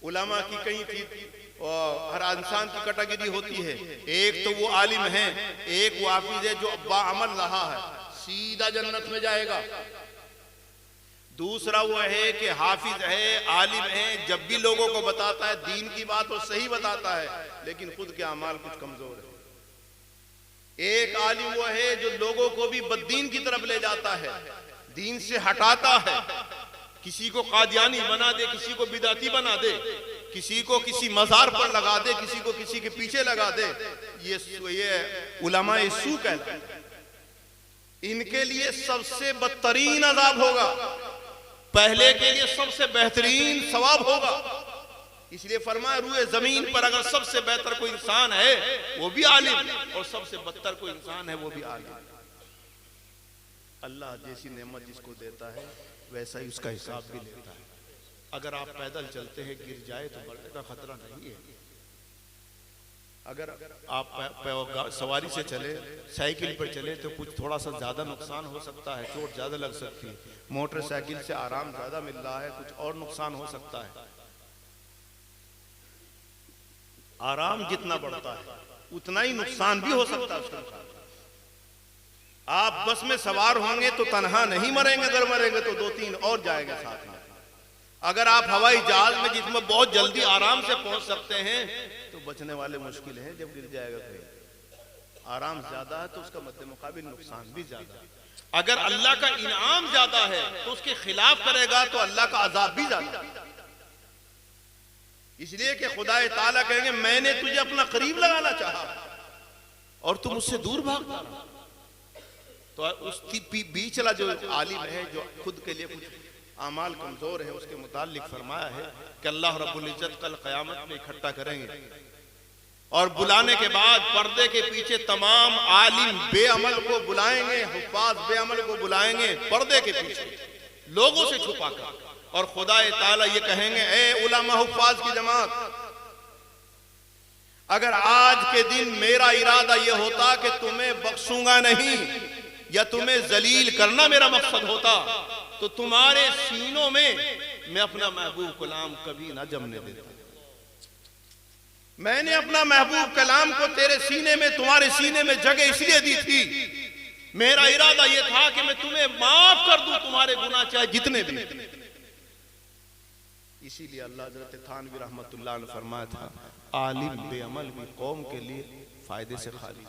B: उलमा की कहीं थी, हर इंसान की कैटेगरी होती है। एक तो वो आलिम है, एक वो हाफिज है जो बाअमल रहा है, सीधा जन्नत में जाएगा। दूसरा वो है कि हाफिज है, आलिम है, जब भी लोगों को बताता है दीन की बात वो सही बताता है, लेकिन खुद के अमाल कुछ कमजोर है। एक आलिम वो है जो लोगों को भी बद्दीन की तरफ ले जाता है, दीन से हटाता है, किसी को कादियानी बना दे, किसी को बिदाती बना दे, किसी को किसी मजार पर लगा दे, किसी को किसी के पीछे लगा दे। ये उलमाए सू कहते हैं। इनके लिए सबसे बदतरीन अजाब होगा, पहले के लिए सबसे बेहतरीन सवाब होगा। इसलिए फरमाया रूए जमीन पर अगर सबसे बेहतर कोई इंसान है वो भी आलिम, और सबसे बदतर कोई इंसान है वो भी आलिम। अल्लाह जैसी नेमत जिसको देता है वैसा ही उसका हिसाब भी लेता है। अगर आप पैदल चलते हैं, गिर जाए तो मरने का खतरा नहीं है। अगर आप सवारी से चले, साइकिल पर चले तो कुछ थोड़ा सा ज्यादा नुकसान हो सकता है, चोट ज्यादा लग सकती है। मोटरसाइकिल से आराम ज्यादा मिल रहा है, कुछ और नुकसान हो सकता है। आराम जितना बढ़ता है उतना ही नुकसान भी हो सकता है उसका। आप बस में सवार होंगे तो तनहा नहीं मरेंगे, अगर मरेंगे तो 2-3 और जाएंगे साथ में। अगर आप हवाई जहाज में जिसमें बहुत जल्दी आराम से पहुंच सकते हैं तो बचने वाले मुश्किल है, जब गिर जाएगा कोई। आराम ज्यादा है तो उसका मद्दे मुकाबिल नुकसान भी ज्यादा है। अगर अल्लाह का इनाम ज्यादा है तो उसके खिलाफ करेगा तो अल्लाह का अजाब भी ज्यादा। इसलिए कि खुदा ताला कहेंगे मैंने तुझे अपना करीब लगाना चाहा और तुम उससे दूर भागता रहा। तो उस बीच वाला जो आलिम है जो खुद के लिए कुछ आमाल कमजोर है, उसके मुतालिक फरमाया है कि अल्लाह रब्बुल इज्जत कल क़यामत में इकट्ठा करेंगे और बुलाने के बाद पर्दे के पीछे तमाम आलिम बेअमल को बुलाएंगे, हुफ्फाज बेअमल को बुलाएंगे पर्दे के पीछे लोगों से छुपाकर, और खुदा ताला ये कहेंगे ए उलमा हुफ्फाज की जमात, अगर आज के दिन मेरा इरादा ये होता कि तुम्हें बख्शूंगा नहीं या तुम्हें जलील करना मेरा मकसद होता तो तुम्हारे सीनों में मैं अपना महबूब कलाम कभी ना जमने देता। मैंने अपना महबूब कलाम को तेरे सीने में, तुम्हारे सीने में जगह इसलिए दी थी, मेरा इरादा यह था कि मैं तुम्हें माफ कर दूं तुम्हारे गुनाह चाहे जितने भी। इसीलिए अल्लाह हज़रत थानवी रहमतुल्लाह ने फरमाया था आलिम बेअमल भी कौम के लिए फायदे से खाली।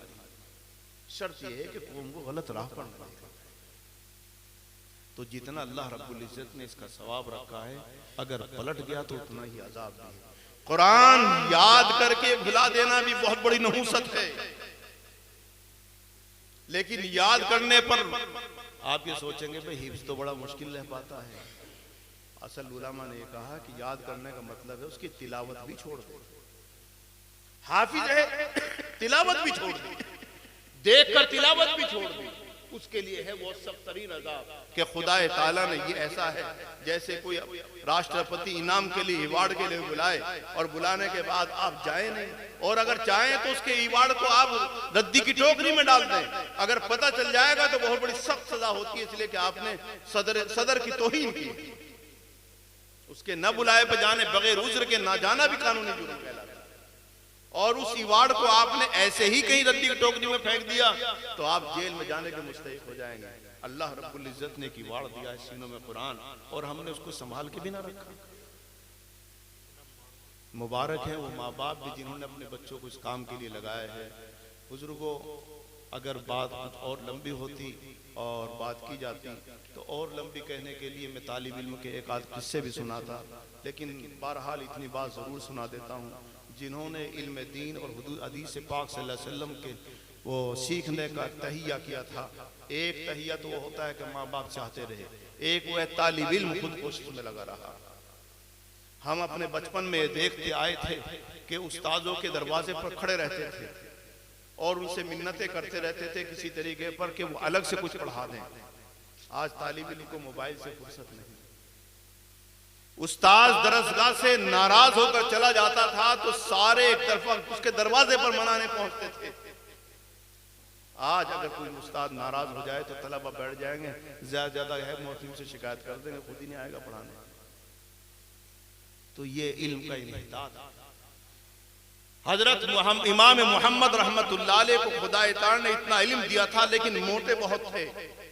B: शर्त यह है कि कौम को गलत राह पर न ले। तो जितना अल्लाह रब्बुल इज्जत ने इसका सवाब रखा है, अगर पलट गया तो उतना ही अजाब भी है। कुरान याद करके भुला देना भी बहुत बड़ी नहूसत है, लेकिन याद करने पर आप ये सोचेंगे भाई हिफ्ज़ तो बड़ा मुश्किल रह पाता है। असल उलमा ने कहा कि याद करने का मतलब है उसकी तिलावत भी छोड़ दे। हाफिज है तिलावत भी छोड़ दे, देखकर तिलावत भी छोड़ दी, उसके लिए है वो सख्त तरीन अज़ाब कि खुदा ताला ने ये ऐसा है जैसे कोई राष्ट्रपति इनाम के लिए अवार्ड के लिए बुलाए और बुलाने के बाद आप जाए नहीं, और अगर चाहें तो उसके अवार्ड को आप रद्दी की टोकरी में डाल दें। अगर पता चल जाएगा तो बहुत बड़ी सख्त सजा होती है, इसलिए कि आपने सदर की तौहीन की। उसके न बुलाए पर जाने बगैर उज्र के ना जाना भी कानूनी जुर्म कहलाता है, और उस अवार्ड को आपने ऐसे ही कहीं रद्दी की टोकरी में फेंक दिया तो आप जेल में जाने के मुस्तहिक हो जाएंगे। अल्लाह रब्बुल इज्जत ने एक अवार्ड दिया है सीनों में कुरान, और हमने उसको संभाल के भी ना रखा। मुबारक है वो माँ बाप भी जिन्होंने अपने बच्चों को इस काम के लिए लगाया है। बुजुर्गों, अगर बात कुछ और लंबी होती और बात की जाती तो और लंबी कहने के लिए मैं तालिब इल्म के एक आध किस्से भी सुनाता, लेकिन बहरहाल इतनी बात ज़रूर सुना देता हूँ। जिन्होंने इल्म दीन और हदीस पाक सल्लल्लाहु अलैहि वसल्लम के वो सीखने का तहिया किया था, एक तहिया तो वो होता है कि माँ बाप चाहते रहे, एक वो है तालिब इल्म खुद कोशिश में लगा रहा। हम अपने बचपन में देखते आए थे कि उस्तादों के दरवाजे पर खड़े रहते थे और उनसे मिन्नतें करते रहते थे किसी तरीके पर कि वो अलग से कुछ पढ़ा दें। आज तालिब इल्म को मोबाइल से फुर्सत नहीं। उस्ताद दरसगाह से नाराज होकर चला जाता था तो सारे एक तरफा उसके दरवाजे पर मनाने पहुंचते थे। आज अगर कोई उस्ताद नाराज हो जाए तो तलबा बैठ जाएंगे, ज्यादा है मौसम से शिकायत कर देंगे, खुद ही नहीं आएगा पढ़ाने। तो ये इल्म का इन्हितात। हजरत इमाम मोहम्मद रहमतुल्लाह अलैह को खुदा ताला ने इतना इल्म दिया था, लेकिन मोटे बहुत थे,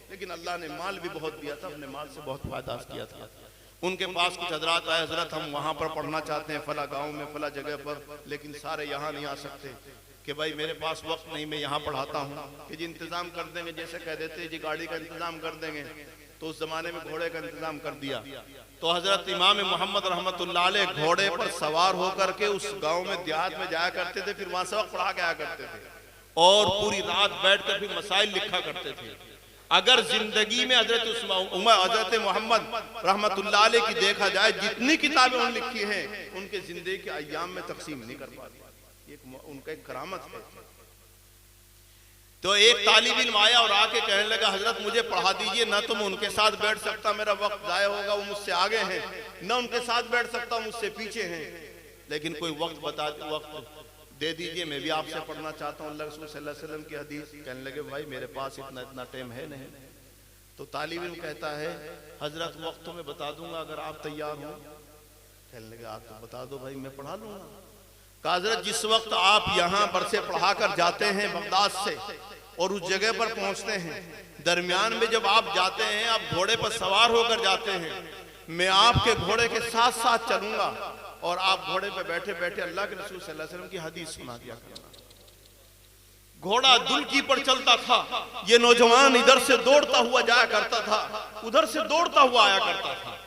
B: लेकिन अल्लाह ने माल भी बहुत दिया था, अपने माल से बहुत फायदा किया था। उनके पास कुछ हजरात आए, हजरत हम वहाँ पर पढ़ना चाहते हैं फला गांव में फला जगह पर, लेकिन सारे यहाँ नहीं आ सकते कि भाई मेरे पास वक्त नहीं, मैं यहाँ पढ़ाता हूँ कि जी इंतज़ाम कर देंगे। जैसे कह देते जी गाड़ी का इंतज़ाम कर देंगे, तो उस ज़माने में घोड़े का इंतज़ाम कर दिया। तो हजरत इमाम मोहम्मद रहमतुल्लाह अलैह घोड़े पर सवार होकर के उस गाँव में देहात में जाया करते थे, फिर वहाँ सबक पढ़ा के आया करते थे और पूरी रात बैठ कर फिर मसाइल लिखा करते थे। अगर जिंदगी में हजरत मोहम्मद रहमतुल्लाह अलैह की देखा जाए, जितनी किताबें उन्होंने लिखी हैं उनके जिंदगी के अय्याम में तकसीम नहीं कर पाती, उनका एक करामत है। तो एक तालिब इल्म आया और आके कहने लगा हजरत मुझे पढ़ा दीजिए, ना तो मैं उनके साथ बैठ सकता, मेरा वक्त जाया होगा, वो मुझसे आगे हैं, ना उनके साथ बैठ सकता, मुझसे पीछे हैं, लेकिन कोई वक्त बता वक्त दे दीजिए, मैं भी आपसे पढ़ना चाहता हूँ अल्लाह रसूल सल्लल्लाहु अलैहि वसल्लम की हदीस। कहने लगे भाई मेरे पास इतना टाइम है नहीं। तो तालिब इल्म कहता है हजरत वक्त तो मैं बता दूंगा अगर आप तैयार हो। कहने लगे आप तो बता दो भाई मैं पढ़ा लूंगा। हजरत जिस वक्त आप यहाँ बरसे पढ़ा कर जाते हैं बगदाद से और उस जगह पर पहुंचते हैं, दरमियान में जब आप जाते हैं, आप घोड़े पर सवार होकर जाते हैं, मैं आपके घोड़े के साथ साथ चलूंगा और आप घोड़े पर बैठे बैठे अल्लाह के रसूल सल्लल्लाहु अलैहि वसल्लम की हदीस सुना दिया करना। घोड़ा दुल्की पर चलता था, ये नौजवान इधर से दौड़ता हुआ जाया करता था, उधर से दौड़ता हुआ आया करता था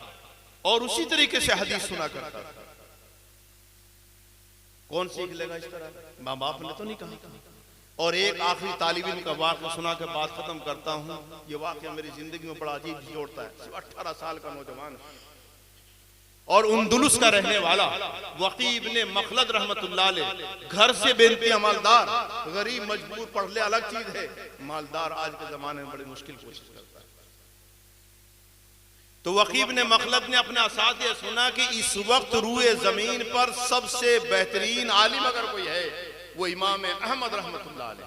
B: और उसी तरीके से हदीस सुना करता था। कौन सीख लेगा इस तरह? माँ बाप ने तो नहीं कहा। और एक आखिरी तालिब इल्म का वाक़या सुना के बात खत्म करता हूँ। ये वाक़या मेरी जिंदगी में बड़ा अजीब जोड़ता है। 18 साल का नौजवान और उंदुलुस का रहने वाला वकी इब्ने मखलद रहमतुल्लाह अलैह, घर से बेनती मालदार, गरीब मजबूर, पढ़ ले अलग चीज है, मालदार आज के जमाने में बड़ी मुश्किल कोशिश करता है। तो वकीब ने मखलद ने अपने असातिज़ सुना कि इस वक्त रूए जमीन पर सबसे बेहतरीन आलिम अगर कोई है वो इमाम अहमद रहमतुल्लाह अलैह।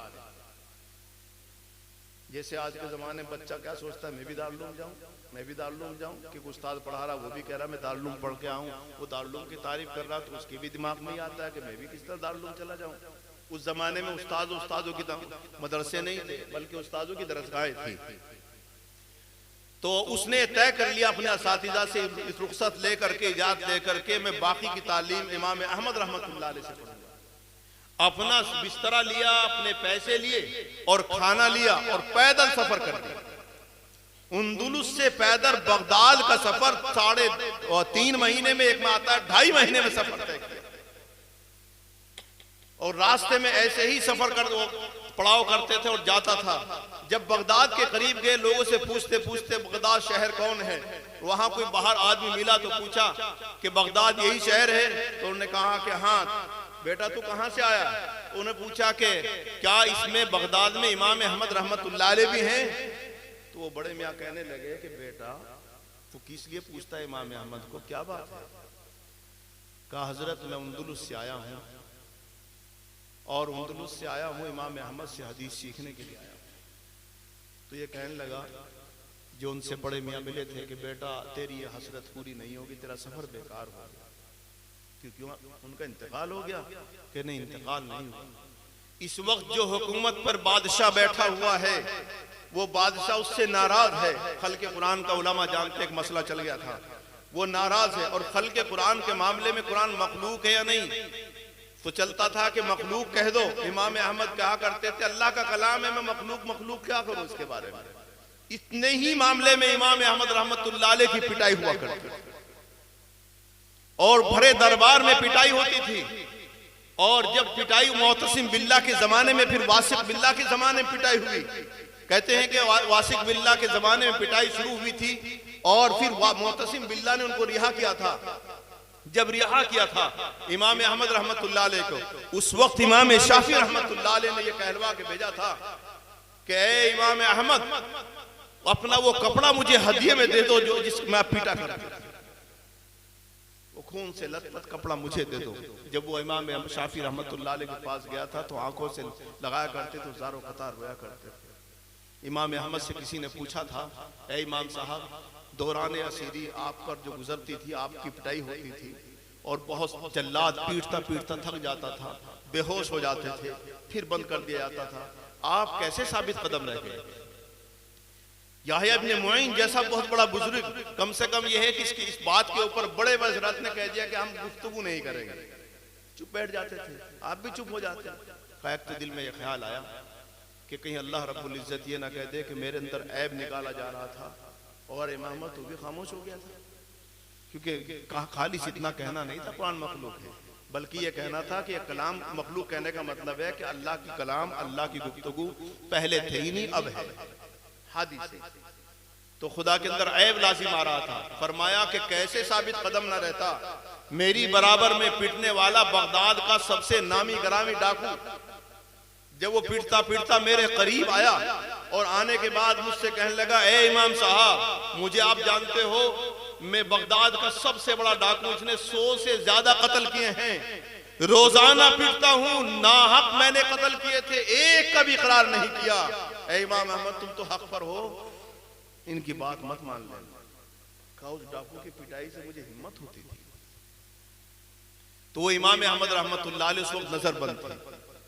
B: जैसे आज के जमाने में बच्चा क्या सोचता है, मैं भी दारुल उलूम जाऊं, मैं भी दारुल उलूम जाऊं, कि उस्ताद पढ़ा रहा वो भी कह रहा मैं दारुल उलूम पढ़ के आऊं, वो दारुल उलूम की तारीफ कर रहा तो उसके भी दिमाग में ही आता है कि मैं भी किस तरह दारुल उलूम चला जाऊं। उस जमाने में उस्तादों की मदरसे नहीं थे, बल्कि उस्तादों की दरसगाहें थी। तो उसने तय कर लिया अपने असातिज़ा से रुखसत लेकर के, इजाज़त लेकर के, मैं बाकी की तालीम इमाम अहमद रहमतुल्लाह अलैह से पढ़ूंगा। अपना बिस्तरा लिया, अपने पैसे लिए और खाना लिया और पैदल सफर कर दिया। उंदुलुस से पैदल बगदाद का सफर 3.5 महीने में, एक में आता है 2.5 महीने में सफर तय किया। और रास्ते में ऐसे ही सफर कर पड़ाव करते थे और जाता था। जब बगदाद के करीब गए, लोगों से पूछते पूछते बगदाद शहर कौन है, वहां कोई बाहर आदमी मिला तो पूछा कि बगदाद यही शहर है? तो उन्होंने कहा कि हाँ। बेटा तू कहां से आया? उन्होंने पूछा कि क्या इसमें बगदाद में इमाम अहमद रहमतुल्लाह अलैह भी हैं? तो वो बड़े मियाँ कहने लगे कि बेटा तू किस लिए पूछता है इमाम अहमद को, क्या बात है? कहा हजरत मैं उंदुलुस से आया हूं और उंदुलुस से आया हूं इमाम अहमद से हदीस सीखने के लिए आया हूं। तो ये कहने लगा, जो उनसे बड़े मियाँ मिले थे, कि बेटा तेरी ये हसरत पूरी नहीं होगी, तेरा सफर बेकार हो गया। क्यों? उनका इंतकाल हो गया? कि नहीं, इंतकाल नहीं हुआ। इस वक्त जो हुकूमत पर बादशाह बैठा हुआ है वो बादशाह उससे नाराज है। खल्क़े कुरान का उलमा जानते एक मसला चल गया था, वो नाराज है। और खल्क़े कुरान के मामले में कुरान मखलूक है या नहीं, तो चलता था कि मखलूक कह दो। इमाम अहमद कहा करते थे अल्लाह का कलाम है, मैं मखलूक क्या करूं इसके बारे में। इतने ही मामले में इमाम अहमद रहमतुल्लाह अलैह की पिटाई हुआ करती थी और भरे दरबार में पिटाई होती थी। और जब पिटाई मोहतसिम बिल्ला के जमाने में, फिर वासिक बिल्ला के जमाने में पिटाई हुई। कहते हैं कि वासिक बिल्ला के जमाने में पिटाई शुरू हुई थी और फिर मोहतसिम बिल्ला ने उनको रिहा किया था। जब रिहा किया था इमाम अहमद रहमतुल्लाह अलैह को, उस वक्त इमाम शाफी रहमतुल्लाह अलैह ने यह कहलवा के भेजा था कि ए इमाम अहमद, अपना वो कपड़ा मुझे हदिये में दे दो जो जिसमें आप पीटा करते थे, वो खून से लथपथ कपड़ा मुझे दे दो। जब वो इमाम शाफी रहमतुल्लाह अलैह के पास गया था तो आंखों से लगाया करते तो ज़ारो कतार रोया करते थे। इमाम अहमद से किसी ने पूछा था, ए इमाम साहब, दौरान असीरी आप पर जो गुजरती थी, आपकी पिटाई होती थी और बहुत जल्लाद पीटता पीटता थक जाता था, बेहोश हो जाते थे, फिर बंद कर दिया जाता था, आप कैसे साबित कदम रह गए? याहिया इब्न मुईन जैसा बहुत बड़ा बुजुर्ग, कम से कम यह है कि इस बात के ऊपर बड़े वज़रात ने कह दिया कि हम गुफ्तगू नहीं करेंगे, चुप बैठ जाते थे, आप भी चुप हो जाते। कैक तो दिल में यह ख्याल आया कि कहीं अल्लाह रब्बुल इज्जत ये ना कह दे कि मेरे अंदर ऐब निकाला जा रहा था और इमाम तो भी खामोश हो गया था। क्योंकि खाली इतना कहना नहीं था कुरान मखलूक है, बल्कि ये कहना था कि कलाम मखलूक कहने का मतलब है कि अल्लाह की कलाम, अल्लाह की गुफ्तगू पहले थे ही नहीं, अब है हादिस। तो खुदा के अंदर ऐब लाजिम आ रहा था। फरमाया कि कैसे साबित कदम न रहता, मेरी बराबर में पिटने वाला बगदाद का सबसे नामी गरामी डाकू, जब वो पीटता पीटता मेरे करीब आया और आने के बाद मुझसे कहने लगा, ए इमाम साहब, मुझे आप जानते हो मैं बगदाद का सबसे बड़ा डाकू, इसने 100 से ज्यादा कत्ल किए हैं, रोजाना पीटता हूं, नाहक मैंने कत्ल किए थे, एक का भी इकरार नहीं किया। ए इमाम अहमद, तुम तो हक पर हो, इनकी बात मत मान लेना। कहा उस डाकू की पिटाई से मुझे हिम्मत होती थी। तो वो इमाम अहमद रहमतुल्लाह अलैह उस वक्त नजरबंद थे।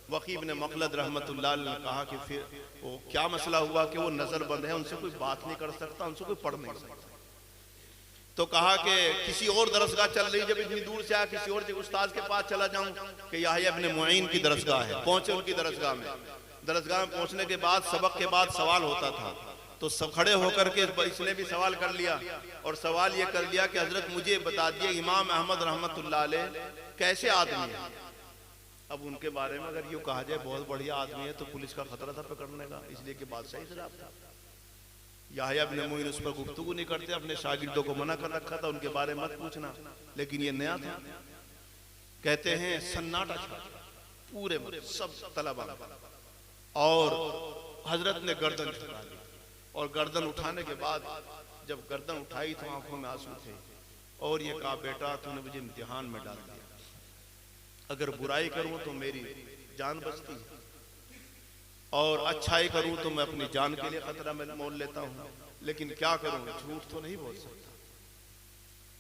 B: वकीब ने मखलद रहमतुल्लाह अलैह ने कहा कि फिर वो क्या मसला हुआ कि वो नजरबंद है, उनसे कोई बात नहीं कर सकता, उनसे कोई पढ़ नहीं सकता। तो कहा कि किसी और दरसगाह चल रही, जब इतनी दूर से आया किसी और उस्ताद के पास चला जाऊं कि याहिया इब्न मुईन की दरसगाह है। पहुंचे उनकी दरसगाह में। दरसगाह में पहुंचने के बाद सबक के बाद सवाल होता था, तो सब खड़े होकर के इसने भी सवाल कर लिया और सवाल ये कर लिया कि हजरत मुझे बता दिए इमाम अहमद रहमतुल्लाह अलैह कैसे आदमी है। अब उनके बारे में अगर यूँ कहा जाए बहुत बढ़िया आदमी है तो पुलिस का खतरा था पकड़ने का, इसलिए कि बादशाही शराब था। याहिया इब्न मुईन उस पर गुफ्तगू नहीं करते, अपने शागिर्दों को मना कर रखा था उनके बारे में मत पूछना, लेकिन ये नया था। कहते हैं सन्नाटा छा पूरे सब तलबा और हजरत ने गर्दन झुका ली और गर्दन उठाने के बाद जब गर्दन उठाई तो आंखों में आंसू थे और ये कहा बेटा तूने मुझे इम्तिहान में डाल दिया, अगर बुराई करूं तो मेरी जान बचती है और अच्छाई करूं तो मैं अपनी जान के लिए खतरा में मोल लेता हूं, लेकिन क्या करूं झूठ तो नहीं बोल सकता।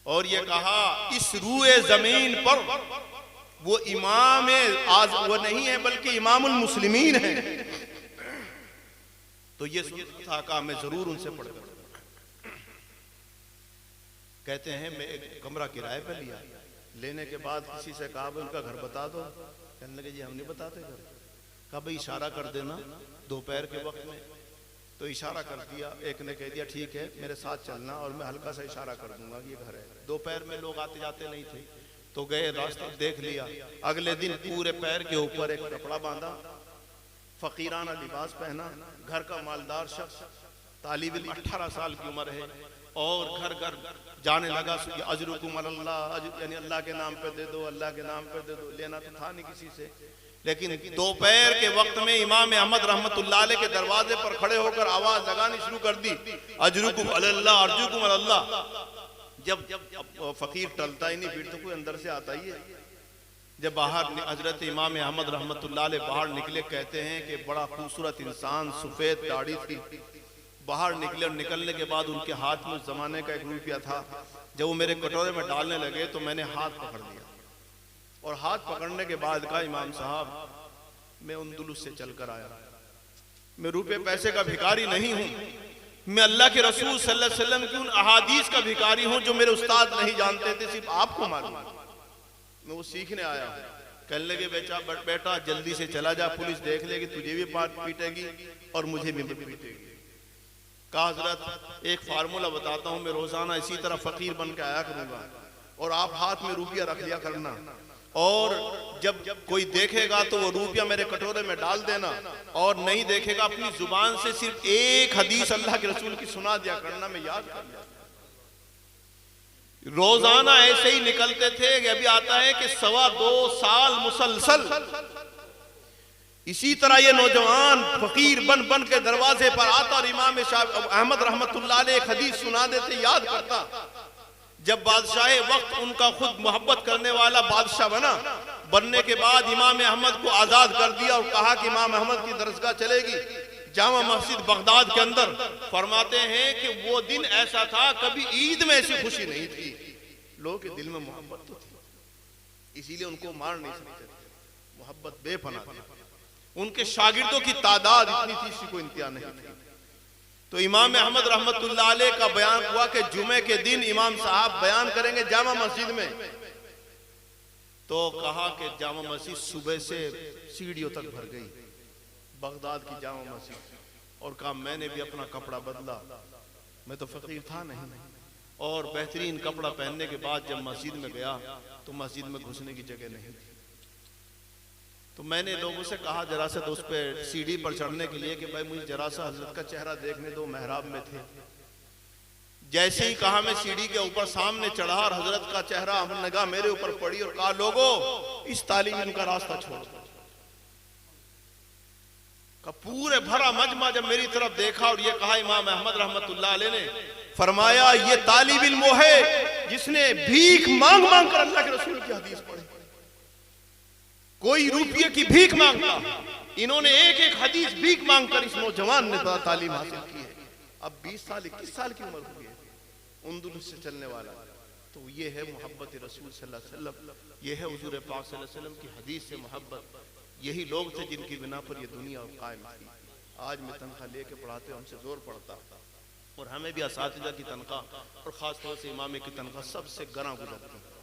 B: और ये कहा इस रूए जमीन पर वो इमाम वो नहीं है बल्कि इमामुल मुस्लिमीन है। तो ये था, कहा मैं जरूर उनसे पढ़कर। कहते हैं मैं एक कमरा किराए पे लिया, लेने के बाद किसी से कहा भाई उनका घर बता दो, कहने लगे जी हम नहीं बताते घर। कहा भाई इशारा कर देना दोपहर के वक्त में, तो इशारा कर दिया। एक ने कह दिया ठीक है मेरे साथ चलना और मैं हल्का सा इशारा कर दूंगा कि ये घर है। दोपहर में लोग आते जाते नहीं थे तो गए, रास्ता देख लिया। अगले दिन पूरे पैर के ऊपर एक कपड़ा बांधा, फकीराना लिबास पहना, घर का मालदार शख्स, तालिब इल्म 18 साल की उम्र है और घर घर जाने लगा अजरुकुम अल्लाह, यानी अल्लाह के नाम पे दे दो, अल्लाह के नाम पे दे दो। लेना तो था नहीं किसी से, लेकिन दोपहर के वक्त में इमाम अहमद रहमतुल्लाह अलैह के दरवाजे पर खड़े होकर आवाज लगानी शुरू कर दी, अजरुकुम अल्लाह अर्जुकुम अल्लाह। जब फकीर टलता ही नहीं, फिर तो कोई अंदर से आता ही है। जब बाहर हजरत इमाम अहमद रहमतुल्लाह अलैह बाहर निकले, कहते हैं कि बड़ा खूबसूरत इंसान, सफेद दाढ़ी थी। बाहर निकले और निकलने के बाद उनके हाथ में उस जमाने का 1 रुपया था। जब वो मेरे कटोरे में डालने लगे तो मैंने हाथ पकड़ लिया और हाथ पकड़ने के बाद कहा इमाम साहब मैं उंदुलुस से चलकर आया, मैं रुपए पैसे का भिखारी नहीं हूँ, मैं अल्लाह के रसूल सल्लल्लाहु अलैहि वसल्लम की उन अहादीस का भिखारी हूँ जो मेरे उस्ताद नहीं जानते थे, सिर्फ आपको मालूम। मैं वो सीखने आया हूँ। कहने लगे बेटा जल्दी से चला जा, पुलिस देख लेगी, तुझे भी पीटेगी और मुझे भी पीटेगी। कहा हजरत एक फार्मूला बताता हूँ, मैं रोजाना इसी तरह फकीर बन के आया करूंगा और आप हाथ में रुपया रख लिया करना और जब कोई देखेगा तो वो रुपया मेरे कटोरे में डाल देना और नहीं देखेगा अपनी जुबान से सिर्फ एक हदीस अल्लाह के रसूल की सुना दिया करना, मैं याद कर लिया। रोजाना ऐसे ही निकलते थे कि अभी आता है कि 2.25 साल मुसलसल इसी तरह ये नौजवान फकीर बन बन के दरवाजे पर आता और इमाम अहमद रहमतुल्लाह अलैह एक हदीस सुना देते, याद करता। जब बादशाह वक्त उनका खुद मोहब्बत करने वाला बादशाह बनने के बाद इमाम अहमद को आजाद कर दिया और कहा कि इमाम अहमद की दरसगाह चलेगी जामा मस्जिद बगदाद के अंदर। फरमाते हैं कि वो दिन ऐसा था कभी ईद में ऐसी खुशी नहीं थी, लोगों के दिल में मोहब्बत तो थी, इसीलिए उनको मार नहीं सकते थे, मोहब्बत बेपनाह थी। उनके शागिर्दों की तादाद इतनी थी इसकी कोई इंतहा नहीं थी। तो इमाम अहमद रहमतुल्लाह अलैह का बयान हुआ कि जुमे के दिन इमाम साहब बयान करेंगे जामा मस्जिद में। तो कहा कि जामा मस्जिद सुबह से सीढ़ियों तक भर गई, बगदाद की जामा मस्जिद, और कहा मैंने भी अपना कपड़ा बदला, मैं तो फकीर था नहीं, और बेहतरीन कपड़ा पहनने के बाद जब मस्जिद में गया तो मस्जिद में घुसने की जगह नहीं थी। तो मैंने लोगों से कहा जरा सा तो उस पर सीढ़ी पर चढ़ने के लिए कि भाई मुझे जरा सा हजरत का चेहरा देखने दो, मेहराब में थे। जैसे ही कहा मैं सीढ़ी के ऊपर सामने चढ़ा और हजरत का चेहरा निगाह मेरे ऊपर पड़ी और कहा लोगों इस तालीम इनका रास्ता छोड़ दो। का पूरे भरा मजमा जब मेरी तरफ देखा और ये कहा इमाम अहमद रहमतुल्लाह अलैह ने फरमाया ये तालिब इल्म है जिसने भीख मांग मांग कर अल्लाह के रसूल की हदीस पढ़ी, कोई रुपये की भीख मांगता, इन्होंने एक एक हदीस भीख मांग कर इस नौजवान ने तालीम हासिल की है। अब 20 साल 21 साल की उम्र हुई है, उंदुलुस से चलने वाला तो ये है मोहब्बत रसूल सल्लल्लाहु अलैहि वसल्लम, ये है हुजूर पाक सल्लल्लाहु अलैहि वसल्लम की हदीस से मोहब्बत। यही लोग थे जिनकी बिना पर ये दुनिया कायम थी। आज मैं तनख्वाह लेके पढ़ाते हमसे जोर पड़ता, और हमें भी असातिज़ा की तनख्वाह और ख़ास तौर से इमाम की तनख्वाह सबसे गना गुजरती है।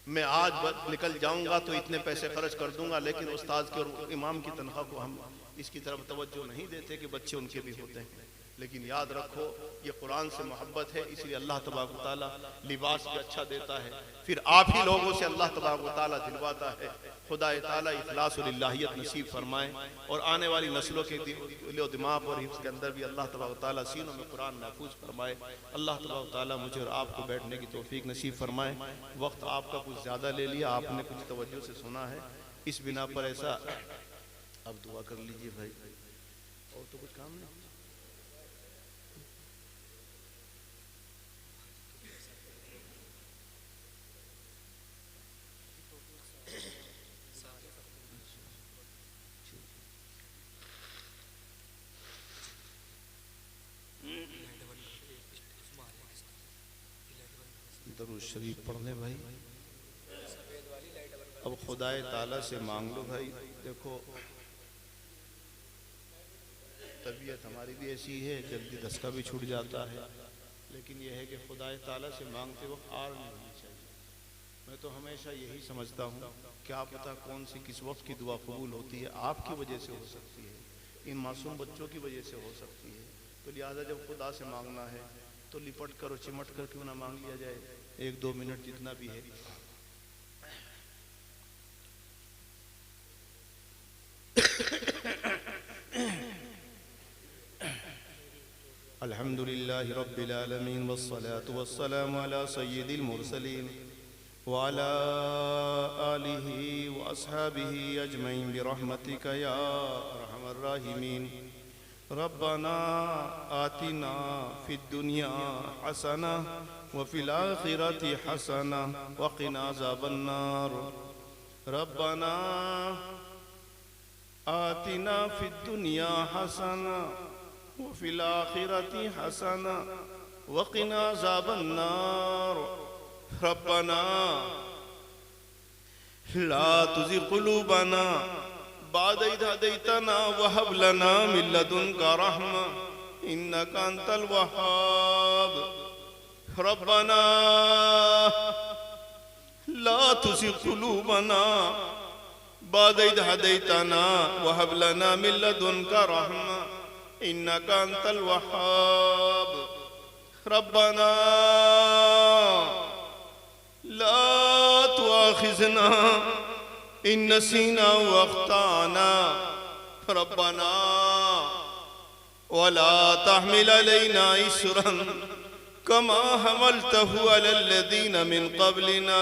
B: मैं आज निकल जाऊंगा तो इतने पैसे खर्च कर दूंगा, लेकिन उस्ताद के और इमाम की तनख्वाह को हम इसकी तरफ तवज्जो नहीं देते कि बच्चे उनके भी होते हैं। लेकिन याद रखो ये कुरान से मोहब्बत है, इसलिए अल्लाह तबारक व तआला लिबास भी अच्छा देता है, फिर आप ही लोगों से अल्लाह तबारक व तआला दिलवाता है। खुदा ताला इखलास और इल्लाहियत नसीब फरमाए, और आने वाली नस्लों के दिलो दिमाग और हिफ्ज़ के अंदर भी अल्लाह तबारक व तआला सीनों में कुरान महफूज फरमाए। अल्लाह तबारक व तआला मुझे और आपको बैठने की तौफीक नसीब फरमाए। वक्त आपका कुछ ज़्यादा ले लिया, आपने कुछ तवज्जो से सुना है, इस बिना पर ऐसा अब दुआ कर लीजिए भाई, और तो कुछ काम नहीं। दरूद शरीफ पढ़ ले भाई। अब खुदाए ताला से मांग लो भाई। देखो तबीयत हमारी भी ऐसी है, जल्दी धसका भी छूट जाता है, लेकिन यह है कि खुदाए ताला से मांगते वक्त आर नहीं होनी चाहिए। मैं तो हमेशा यही समझता हूँ, क्या पता कौन सी किस वक्त की दुआ कबूल होती है, आपकी वजह से हो सकती है, इन मासूम बच्चों की वजह से हो सकती है। तो लिहाजा जब खुदा से मांगना है तो लिपट कर और चिमट कर क्यों ना मांग लिया जाए, 1-2 मिनट जितना भी है। अल्हम्दुलिल्लाहि रब्बिल आलमीन वस्सलातु वस्सलामु अला सय्यिदिल मुरसलीन व अला आलिहि व अस्हाबिहि अजमईन बिरहमतिका या अरहमर राहिमीन। रब्बना आतिना फिद दुनिया हसना व फिल आखिरति हसना व क़िना अज़ाबन्नार। रब्बना आतिना फिद दुनिया हसना व फिल आखिरति हसना व क़िना अज़ाबन्नार। रब्बना ला तुज़िग़ क़ुलूबना बाद इज़ हदैतना व हब लना मिन लदुनका रहमा इन्नका अंतल वहाब। रब्बना ला तुज़िग़ क़ुलूबना बाद इज़ हदैतना व हब लना मिन लदुनका रहमा इन्नका अंतल वहाब। रब्बना ला तुआखिज़ना इन नसीना व अख्ताना। रब्बना वला तहमिल अलैना इस्रन कमा हमलतहु अलल लज़ीना मिन क़ब्लिना।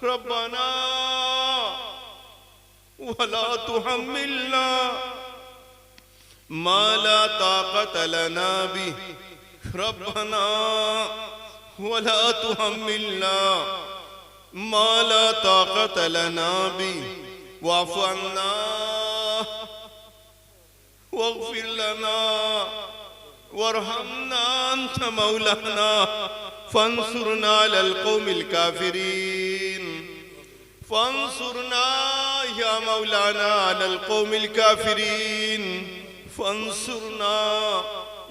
B: रब्बना वला तुहम्मिलना मा ला ताक़त लना बिहि। रब्बना वला तुहम्मिलना मा ला ताक़त लना बिहि वाफ़ु अन्ना वग़फ़िर लना वरहमना अंत मौलाना फंसुरना अलल क़ौमिल काफ़िरीन। फंसुरना या मौलाना अलल क़ौमिल काफ़िरीन। फंसुरना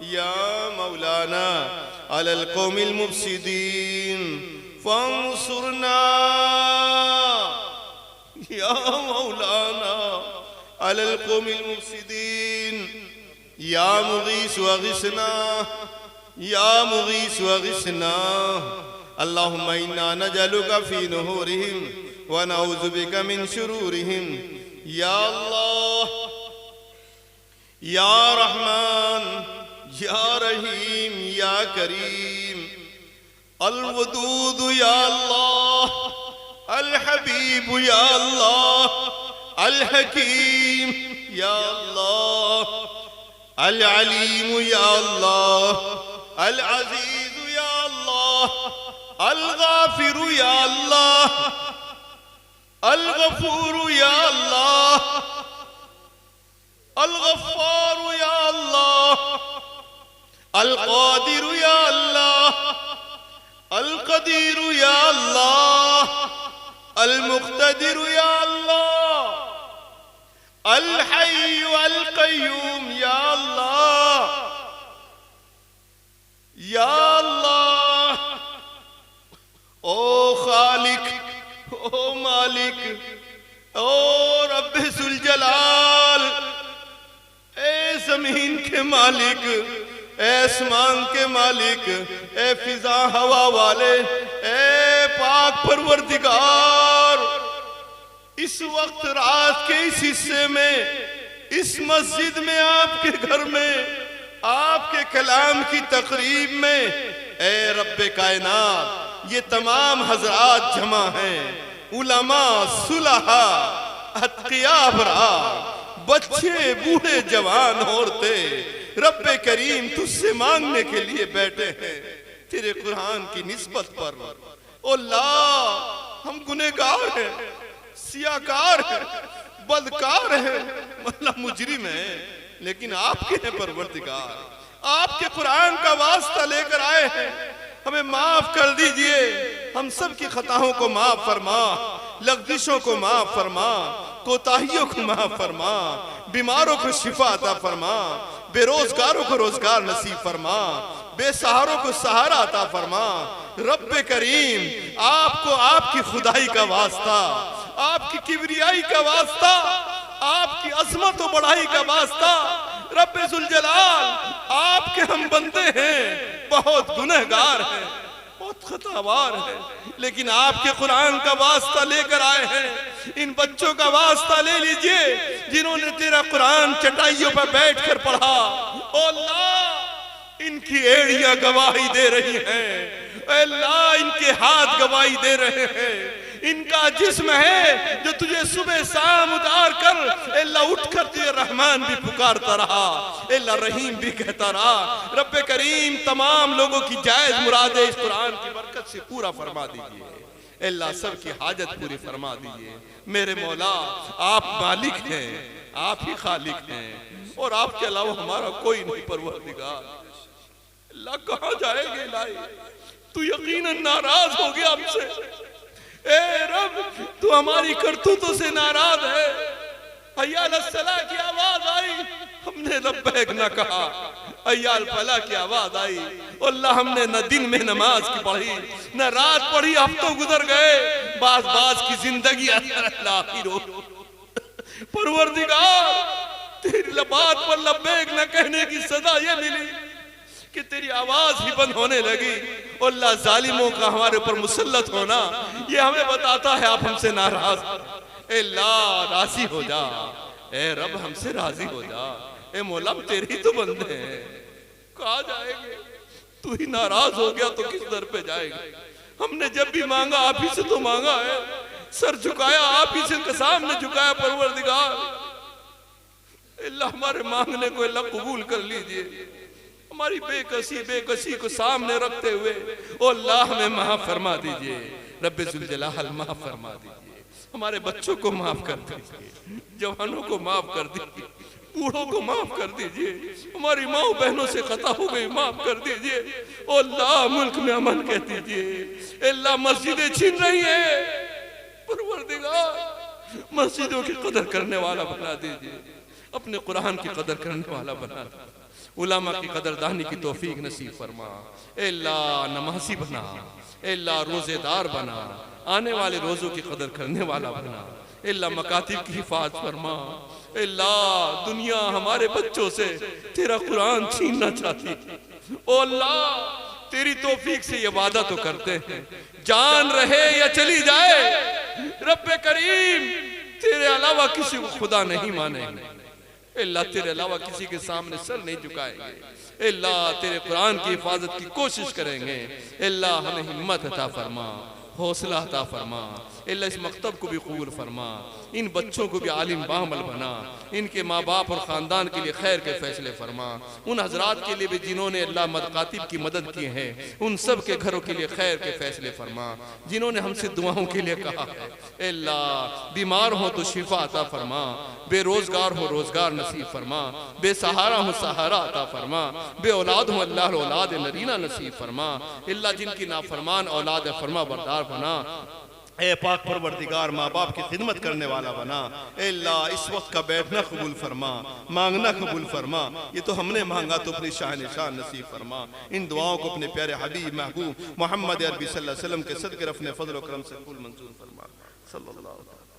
B: या मौलाना अलल क़ौमिल मुफ़सिदीन। फंसुरना या मौलाना अलल क़ौमिल मुफ़सिदीन। या मुग़ीस वग़िसना या मुग़ीस वग़िसना। अल्लाहुम्मा इन्ना नजअलुका फ़ी नुहूरिहिम व नऊज़ु बिका मिन शुरूरिहिम। या अल्लाह या रहमान या रहीम या करीम। अल वदूद या अल्लाह, अल हबीब या अल्लाह, अल हकीम या अल्लाह, अल अलीम या अल्लाह, अल अजीज या अल्लाह, अल गाफिर या अल्लाह, अल गफूर या अल्लाह, अल गफ्फार या अल्लाह, अल कादिर या अल्लाह, अल कदीर या अल्लाह, अल मुख्तदिर या अल्लाह, अल हय्यु अल क़य्यूम या अल्लाह, या अल्लाह। ओ खालिक, ओ मालिक, ओ रब्बे जुल जलाल, ए जमीन के मालिक, ए आसमान के मालिक, ए फिजा हवा वाले, ए पाक परवरदिगार, इस वक्त रात के इस हिस्से में, इस मस्जिद में, आपके घर में, आपके कलाम की तकरीब में, ए रब्बे कायनात, ये तमाम हजरात जमा हैं, उलमा, सुलहा, अत्किया, अबरार, बच्चे, बूढ़े, जवान, औरतें, रब्बे करीम तुझसे मांगने के लिए बैठे हैं तेरे कुरान की निस्बत पर। ओ अल्लाह, हम गुनहगार हैं, सियाकार हैं, बदकार हैं, मतलब मुजरिम हैं, लेकिन आपके हैं परवरदिगार, आपके कुरान का वास्ता लेकर आए हैं, हमें माफ कर दीजिए, हम सब की खताओं को माफ फरमा, लग़ज़िशों को माफ फरमा, कोताहियों को माफ फरमा, बीमारों को शिफा अता फरमा, बेरोजगारों को रोजगार नसीब फरमा, बेसहारों को सहारा अता फरमा। रब्बे करीम, आपको आपकी खुदाई का वास्ता, आपकी किबरियाई का वास्ता, आपकी अज़मत और बढ़ाई का वास्ता, रब्बे जुल जलाल, आपके हम बंदे हैं, बहुत गुनहगार हैं, बहुत खतावार हैं, लेकिन आपके कुरान का वास्ता लेकर आए हैं। इन बच्चों का वास्ता ले लीजिए जिन्होंने तेरा कुरान चटाइयों पर बैठकर पढ़ा। ओ अल्लाह, इनकी एड़ियां गवाही दे रही हैं, अल्लाह इनके हाथ गवाही दे रहे हैं, इनका जिस्म है जो तुझे सुबह शाम उतार कर अल्लाह उठकर तुझे रहमान भी पुकारता रहा, अल्लाह रहीम भी कहता रहा। रब्बे करीम, तमाम लोगों की जायज मुरादें इस कुरान की बरकत से पूरा फरमा दीजिए, अल्लाह सब की हाजत पूरी फरमा दीजिए। मेरे मौला, आप मालिक हैं, आप ही खालिक हैं, और आपके अलावा हमारा कोई नहीं परवरदिगार। अल्लाह कहाँ जाएंगे इलाही, तू यकीनन नाराज हो गया हमसे। ए रब, तू हमारी करतूतों से नाराज है। अय्याल सलाह की आवाज आई, हमने लब्बैक न कहा। अय्याल फला की आवाज आई, अल्लाह हमने न दिन में नमाज की पढ़ी, न रात पढ़ी, हफ्तों गुजर गए, बाज बाज की जिंदगी परवरदिगार, तेरी बात पर लब्बैक न कहने की सजा ये मिली कि तेरी आवाज ही बंद होने लगी। अल्लाह, जालिमों का हमारे ऊपर मुसल्लत होना ये हमें बताता है आप हमसे नाराज। अल्लाह, राजी हो जा, ए रब हमसे राजी हो जा। ए मौला, तेरे ही तो बंदे हैं, कहाँ जाएंगे? तू ही नाराज हो गया तो किस दर पे जाएंगे? हमने जब भी मांगा आप ही से तो मांगा है, सर झुकाया आप ही से सामने झुकाया परवरदिगार। अल्लाह, हमारे मांगने को अल्लाह कबूल कर लीजिए। हमारी बेकसी को सामने रखते हुए ओ अल्लाह हमें माफ फरमा दीजिए। रब्बे जुल जलाल, माफ फरमा दीजिए। हमारे बच्चों को माफ कर दीजिए, जवानों को माफ कर दीजिए, बूढ़ों को माफ कर दीजिए, हमारी माँ बहनों से खता हो गई माफ कर दीजिए। ओ अल्लाह, मुल्क में अमन कह दीजिए। अल्लाह, मस्जिदें छीन रही है, परवरदिगार मस्जिदों की कदर करने वाला बना दीजिए, अपने कुरान की कदर करने वाला बना दीजिए, उलमा की कदरदानी की तौफीक नसीब फरमा। अल्लाह, नमाजी बना, अल्लाह रोजेदार बना, आने वाले रोजों की कदर करने वाला बना। अल्लाह, मकातिब की हिफाजत फरमा। अल्लाह, दुनिया हमारे बच्चों से तेरा कुरान छीनना चाहती। ओ अल्लाह, तेरी तौफीक से ये वादा तो करते हैं, जान रहे या चली जाए, रब्बे करीम तेरे अलावा किसी को खुदा नहीं मानेंगे। अल्लाह, तेरे अलावा किसी के सामने सर नहीं झुकाएंगे। अल्लाह, तेरे कुरान की हिफाजत की कोशिश करेंगे। अल्लाह, हमें हिम्मत अता फरमा,
C: हौसला अता फरमा। अल्लाह इस मकतब को भी कबूल फरमा, इन बच्चों को भी आलिम बामल बना, इनके माँ बाप और ख़ानदान के लिए खैर के फैसले फरमा। उन हजरात के लिए भी जिन्होंने अल्लाह मदकातिब की मदद की है, उन सब के घरों के लिए खैर के फैसले फरमा। जिन्होंने हमसे दुआओं के लिए कहा है, अल्लाह बीमार हो तो शिफा अता फरमा, बेरोजगार हो रोजगार नसीब फरमा, बेसहारा हो सहारा अता फरमा, बे औलाद हो अल्लाह औलाद नरीना नसीब फरमा। अल्लाह जिनकी नाफरमान औलाद फरमा बरदार बना। ए पाक परवरदिगार माँ बाप की खिदमत करने वाला बना। अल्लाह इस वक्त का बैठना कबूल फरमा, मांगना कबूल फरमा। ये तो हमने मांगा तो अपनी शान निशान नसीब फरमा। इन दुआओं को अपने प्यारे हबीब महबूब मोहम्मद अरबी सल्लल्लाहु अलैहि वसल्लम के सदके रफने फजल व करम से कबूल मंजूर फरमा। सल्लल्लाहु अलैहि वसल्लम।